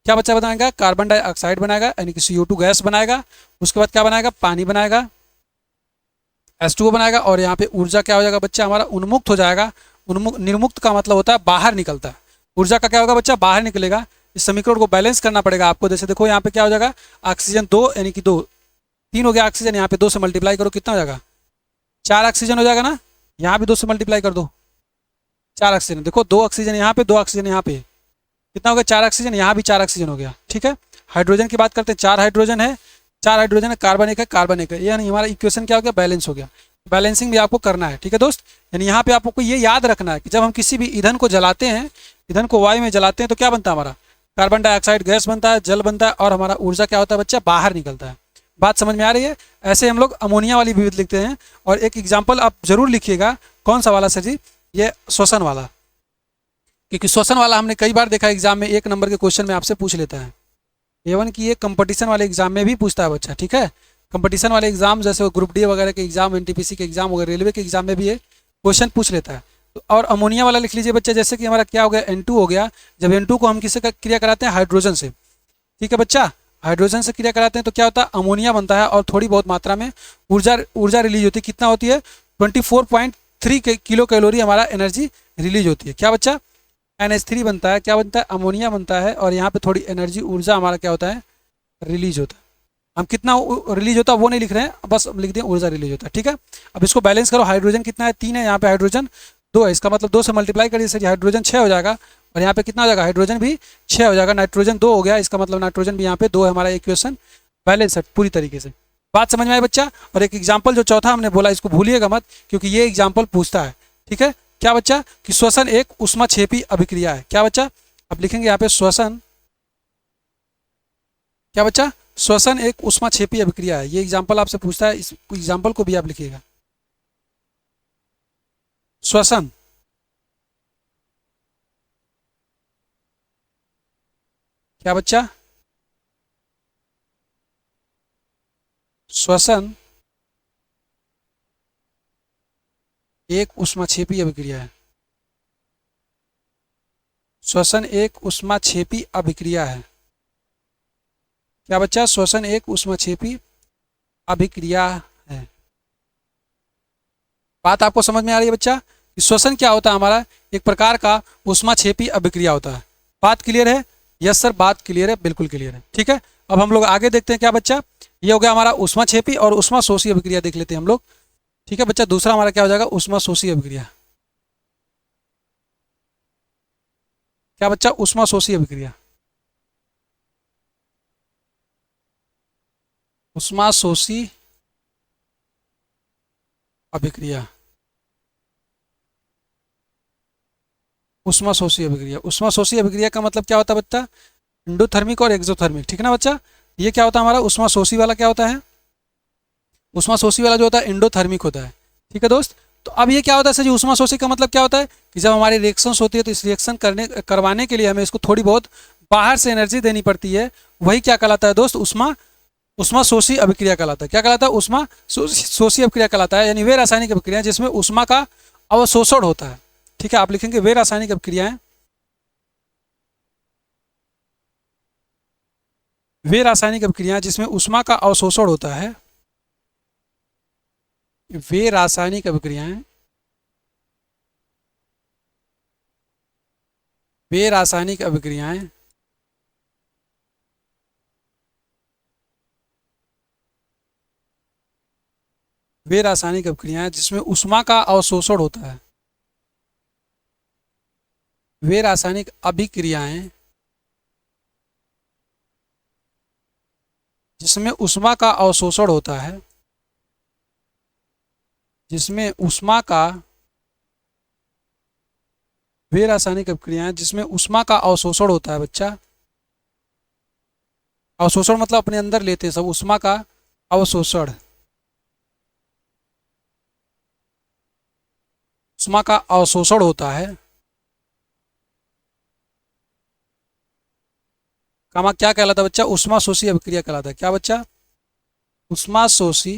क्या बच्चा बनाएगा, कार्बन डाइऑक्साइड बनाएगा यानी कि CO2 गैस बनाएगा। उसके बाद क्या बनाएगा, पानी बनाएगा, H2O बनाएगा। और यहाँ पे ऊर्जा क्या हो जाएगा बच्चा, हमारा उन्मुक्त हो जाएगा। निर्मुक्त का मतलब होता है बाहर निकलता है। ऊर्जा का क्या होगा बच्चा, बाहर निकलेगा। इस समीकरण को बैलेंस करना पड़ेगा आपको। जैसे देखो यहाँ पे क्या हो जाएगा, ऑक्सीजन 2 यानी कि 2, 3 हो गया ऑक्सीजन, यहाँ पे 2 से मल्टीप्लाई करो, कितना हो जाएगा, 4 ऑक्सीजन हो जाएगा ना। यहाँ भी 2 से मल्टीप्लाई कर दो, 4 ऑक्सीजन। देखो 2 ऑक्सीजन यहाँ पे, 2 ऑक्सीजन यहाँ पे, कितना हो गया, 4 ऑक्सीजन। यहाँ भी 4 ऑक्सीजन हो गया। ठीक है, हाइड्रोजन की बात करते हैं, 4 हाइड्रोजन है, 4 हाइड्रोजन है, कार्बन एक है, कार्बन एक है। यानी हमारा इक्वेशन क्या हो गया, बैलेंस हो गया। बैलेंसिंग भी आपको करना है। ठीक है दोस्त, यानी यहाँ पे आपको ये याद रखना है कि जब हम किसी भी ईंधन को जलाते हैं, ईंधन को वायु में जलाते हैं तो क्या बनता है हमारा, कार्बन डाइऑक्साइड गैस बनता है, जल बनता है, और हमारा ऊर्जा क्या होता है बच्चा, बाहर निकलता है। बात समझ में आ रही है। ऐसे हम लोग अमोनिया वाली भी लिखते हैं। और एक एग्जाम्पल आप जरूर लिखिएगा, कौन सा वाला सर जी, ये श्वसन वाला, क्योंकि श्वसन वाला हमने कई बार देखा एग्जाम में, 1 नंबर के क्वेश्चन में आपसे पूछ लेता है। A1 की ये कंपटीशन वाले एग्जाम में भी पूछता है बच्चा, ठीक है। कंपटीशन वाले एग्जाम जैसे ग्रुप डी वगैरह के एग्जाम, एनटीपीसी के एग्जाम वगैरह, रेलवे के एग्जाम में भी ये क्वेश्चन पूछ लेता है। तो और अमोनिया वाला लिख लीजिए बच्चा, जैसे कि हमारा क्या हो गया, N2 हो गया। जब N2 को हम किससे क्रिया कराते हैं, हाइड्रोजन से, ठीक है बच्चा। हाइड्रोजन से क्रिया कराते हैं तो क्या होता है, अमोनिया बनता है और थोड़ी बहुत मात्रा में ऊर्जा ऊर्जा रिलीज होती है। कितना होती है, 24.3 किलो कैलोरी हमारा एनर्जी रिलीज होती है। क्या बच्चा, NH3 बनता है, क्या बनता है, अमोनिया बनता है, और यहाँ पे थोड़ी एनर्जी ऊर्जा हमारा क्या होता है, रिलीज होता है। हम कितना रिलीज होता है वो नहीं लिख रहे हैं, बस लिख दें ऊर्जा रिलीज होता है, ठीक है। अब इसको बैलेंस करो, हाइड्रोजन कितना है, 3 है, यहाँ पे हाइड्रोजन 2 है, इसका मतलब 2 से मल्टीप्लाई करिए सर, हाइड्रोजन 6 हो जाएगा, और यहाँ पे कितना हो जाएगा, हाइड्रोजन भी 6 हो जाएगा, नाइट्रोजन 2 हो गया, इसका मतलब नाइट्रोजन भी यहाँ पे 2 है। हमारा इक्वेशन बैलेंस है पूरी तरीके से। बात समझ में आई बच्चा। और एक एग्जाम्पल जो चौथा हमने बोला, इसको भूलिएगा मत, क्योंकि ये एग्जाम्पल पूछता है, ठीक है। क्या बच्चा, कि श्वसन एक ऊष्माक्षेपी अभिक्रिया है। क्या बच्चा, अब लिखेंगे यहाँ पे श्वसन, क्या बच्चा, श्वसन एक ऊष्माक्षेपी अभिक्रिया है। ये एग्जाम्पल आपसे पूछता है, इस एग्जाम्पल को भी आप लिखिएगा। श्वसन, क्या बच्चा, श्वसन एक ऊष्माक्षेपी अभिक्रिया है। श्वसन एक ऊष्माक्षेपी अभिक्रिया है। क्या बच्चा, श्वसन एक ऊष्माक्षेपी अभिक्रिया है। बात आपको समझ में आ रही है बच्चा, कि श्वसन क्या होता है हमारा, एक प्रकार का ऊष्माक्षेपी अभिक्रिया होता है। बात क्लियर है, यस सर, बात क्लियर है, बिल्कुल क्लियर है, ठीक है। अब हम लोग आगे देखते हैं। क्या बच्चा, ये हो गया हमारा ऊष्माक्षेपी और ऊष्माशोषी अभिक्रिया, देख लेते हैं हम लोग, ठीक है बच्चा। दूसरा हमारा क्या हो जाएगा, ऊष्माशोषी अभिक्रिया। क्या बच्चा, ऊष्माशोषी अभिक्रिया, ऊष्माशोषी अभिक्रिया, ऊष्माशोषी अभिक्रिया। ऊष्माशोषी अभिक्रिया का मतलब क्या होता है बच्चा, एंडोथर्मिक और एक्सोथर्मिक, ठीक है ना बच्चा। ये क्या होता है हमारा, ऊष्माशोषी वाला क्या होता है, ऊष्माशोषी वाला जो होता है एंडोथर्मिक होता है, ठीक है दोस्त। तो अब ये क्या होता है सर जी, ऊष्माशोषी का मतलब क्या होता है, कि जब हमारी रिएक्शंस होती है तो इस रिएक्शन करवाने के लिए हमें इसको थोड़ी बहुत बाहर से एनर्जी देनी पड़ती है। वही क्या कहलाता है दोस्त, ऊष्माशोषी अभिक्रिया कहलाता है। क्या कहलाता है, ऊष्माशोषी अभिक्रिया कहलाता है। यानी वे रासायनिक अभिक्रिया जिसमें ऊष्मा का अवशोषण होता है, ठीक है। आप लिखेंगे वे रासायनिक अभिक्रियाएं, वे रासायनिक अभिक्रियाएं जिसमें ऊष्मा का अवशोषण होता है, वे रासायनिक अभिक्रियाएं, वे रासायनिक अभिक्रियाएं वे रासायनिक अभिक्रियाएं जिसमें ऊष्मा का अवशोषण होता है, वे रासायनिक अभिक्रियाएं जिसमें ऊष्मा का अवशोषण होता है, जिसमें ऊष्मा का, वे रासायनिक अभिक्रियाएं जिसमें ऊष्मा का अवशोषण होता है बच्चा। अवशोषण मतलब अपने अंदर लेते हैं सब, ऊष्मा का अवशोषण, ऊष्मा का अवशोषण होता है। कामा क्या कहलाता है बच्चा, ऊष्माशोषी अभिक्रिया कहलाता है। क्या बच्चा, ऊष्माशोषी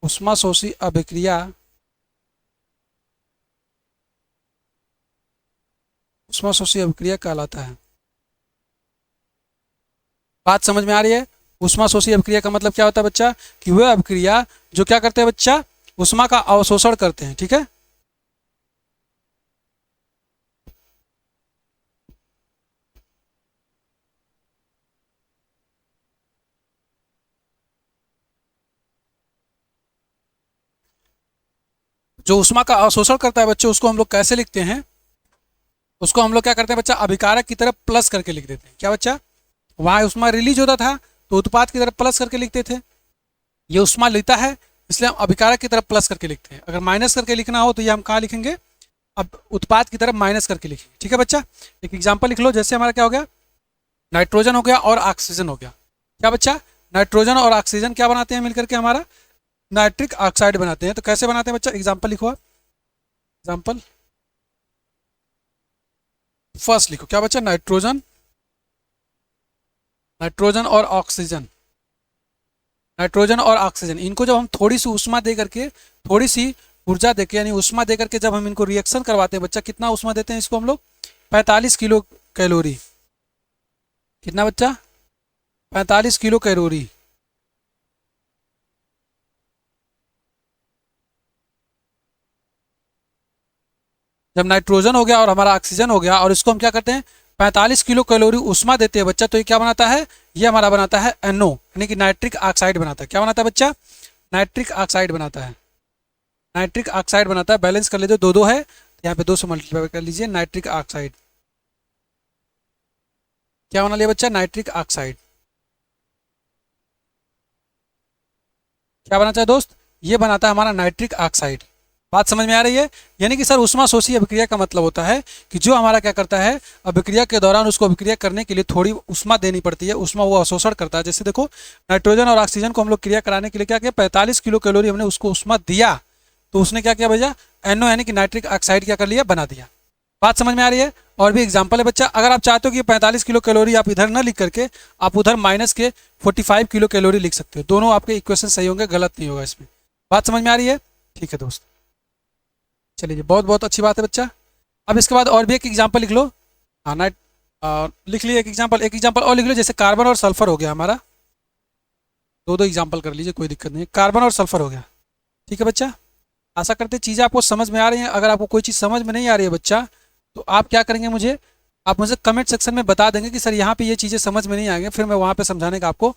ऊष्माशोषी अभिक्रिया, ऊष्माशोषी अभिक्रिया कहलाता है। बात समझ में आ रही है। ऊष्माशोषी अभिक्रिया का मतलब क्या होता है बच्चा, कि वह अभिक्रिया जो क्या करते हैं बच्चा, ऊष्मा का अवशोषण करते हैं, ठीक है। जो ऊष्मा का अवशोषण करता है बच्चे, उसको हम लोग कैसे लिखते हैं, उसको हम लोग क्या करते हैं बच्चा, अभिकारक की तरफ प्लस करके लिख देते हैं। क्या बच्चा, वहां ऊष्मा रिलीज होता था तो उत्पाद की तरफ प्लस करके लिखते थे। ये ऊष्मा लेता है इसलिए हम अभिकारक की तरफ प्लस करके लिखते हैं। अगर माइनस करके लिखना हो तो ये हम कहाँ लिखेंगे, अब उत्पाद की तरफ माइनस करके लिखेंगे, ठीक है बच्चा। एक एग्जाम्पल लिख लो, जैसे हमारा क्या हो गया, नाइट्रोजन हो गया और ऑक्सीजन हो गया। क्या बच्चा, नाइट्रोजन और ऑक्सीजन क्या बनाते हैं मिलकर के, हमारा नाइट्रिक ऑक्साइड बनाते हैं। तो कैसे बनाते हैं बच्चा, एग्जाम्पल लिखो आप। एग्जाम्पल, फर्स्ट लिखो क्या बच्चा, नाइट्रोजन, नाइट्रोजन और ऑक्सीजन, नाइट्रोजन और ऑक्सीजन, इनको जब हम थोड़ी सी ऊष्मा दे करके, थोड़ी सी ऊर्जा देके यानी ऊष्मा दे करके जब हम इनको रिएक्शन करवाते हैं बच्चा, कितना ऊष्मा देते हैं इसको हम लोग, 45 किलो कैलोरी। कितना बच्चा, 45 किलो कैलोरी। जब नाइट्रोजन हो गया और हमारा ऑक्सीजन हो गया और इसको हम क्या करते हैं, 45 किलो कैलोरी ऊष्मा देते हैं बच्चा, तो ये क्या बनाता है, ये हमारा बनाता है NO यानी कि नाइट्रिक ऑक्साइड बनाता है। क्या बनाता है बच्चा, नाइट्रिक ऑक्साइड बनाता है, नाइट्रिक ऑक्साइड बनाता है। बैलेंस कर लीजिए, दो दो है तो यहाँ पे 2 से मल्टीप्लाई कर लीजिए, नाइट्रिक ऑक्साइड। क्या बना लिया बच्चा, नाइट्रिक ऑक्साइड। क्या बनाता है दोस्त, ये बनाता है हमारा नाइट्रिक ऑक्साइड। बात समझ में आ रही है। यानी कि सर ऊष्माशोषी अभिक्रिया का मतलब होता है कि जो हमारा क्या करता है, अभिक्रिया के दौरान उसको अभिक्रिया करने के लिए थोड़ी ऊष्मा देनी पड़ती है, ऊष्मा वो अवशोषण करता है। जैसे देखो नाइट्रोजन और ऑक्सीजन को हम लोग क्रिया कराने के लिए क्या किया, 45 किलो कैलोरी हमने उसको ऊष्मा दिया, तो उसने क्या किया भैया, NO यानी कि नाइट्रिक ऑक्साइड क्या कर लिया, बना दिया। बात समझ में आ रही है। और भी एग्जाम्पल है बच्चा, अगर आप चाहते हो कि 45 किलो कैलोरी आप इधर न लिख करके आप उधर माइनस के 45 किलो कैलोरी लिख सकते हो, दोनों आपके इक्वेशन सही होंगे, गलत नहीं होगा इसमें। बात समझ में आ रही है, ठीक है दोस्त। चलिए बहुत बहुत अच्छी बात है बच्चा। अब इसके बाद और भी एक एग्जाम्पल लिख लो। हाँ नाइट लिख लीजिए, एक एग्जाम्पल और लिख लो। जैसे कार्बन और सल्फर हो गया हमारा, दो दो एग्जाम्पल कर लीजिए, कोई दिक्कत नहीं है। कार्बन और सल्फर हो गया, ठीक है बच्चा। आशा करते हैं चीज़ें आपको समझ में आ रही हैं। अगर आपको कोई चीज़ समझ में नहीं आ रही है बच्चा, तो आप क्या करेंगे, आप मुझे कमेंट सेक्शन में बता देंगे कि सर यहाँ पे ये चीज़ें समझ में नहीं आएंगे, फिर मैं वहाँ पे समझाने का आपको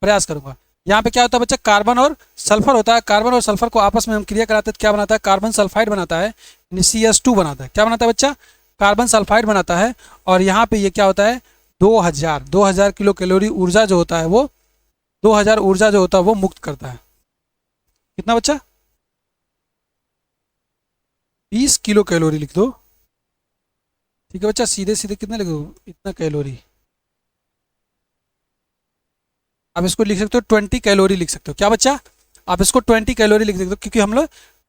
प्रयास करूँगा। यहाँ पे क्या होता है बच्चा, कार्बन और सल्फर होता है। कार्बन और सल्फर को आपस में हम क्रिया कराते हैं तो क्या बनाता है, कार्बन सल्फाइड बनाता है, CS2 बनाता है। क्या बनाता है बच्चा, कार्बन सल्फाइड बनाता है। और यहाँ पे ये क्या होता है, 2000 किलो कैलोरी ऊर्जा जो होता है वो 2000 ऊर्जा जो होता है वो मुक्त करता है। कितना बच्चा, 20 किलो कैलोरी लिख दो, ठीक है बच्चा। सीधे सीधे कितना लिख दो, इतना कैलोरी। आप इसको लिख सकते हो 20 कैलोरी लिख सकते हो। क्या बच्चा, आप इसको 20 कैलोरी लिख सकते हो, क्योंकि हम लोग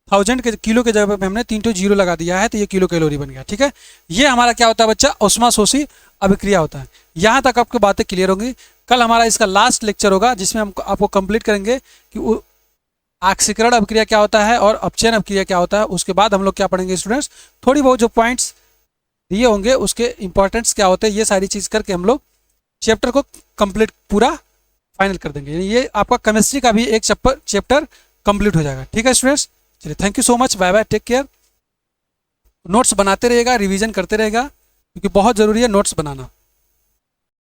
1000 के किलो के जगह पे हमने 3 तो जीरो लगा दिया है, तो ये किलो कैलोरी बन गया, ठीक है। ये हमारा क्या होता है बच्चा, ऊष्माशोषी अभिक्रिया होता है। यहाँ तक आपको बातें क्लियर होंगी। कल हमारा इसका लास्ट लेक्चर होगा जिसमें हम आपको कंप्लीट करेंगे कि ऑक्सीकरण अभिक्रिया क्या होता है और अपचयन अभिक्रिया क्या होता है। उसके बाद हम लोग क्या पढ़ेंगे स्टूडेंट्स, थोड़ी बहुत जो पॉइंट्स दिए होंगे उसके इंपॉर्टेंट्स क्या होते हैं, ये सारी चीज़ करके हम लोग चैप्टर को कंप्लीट पूरा फाइनल कर देंगे। यानी ये आपका केमिस्ट्री का भी एक चैप्टर कंप्लीट हो जाएगा, ठीक है स्टूडेंट्स। चलिए thank you so much, bye bye, take care. Notes बनाते रहेगा, रिवीजन करते रहेगा, क्योंकि बहुत ज़रूरी है नोट्स बनाना।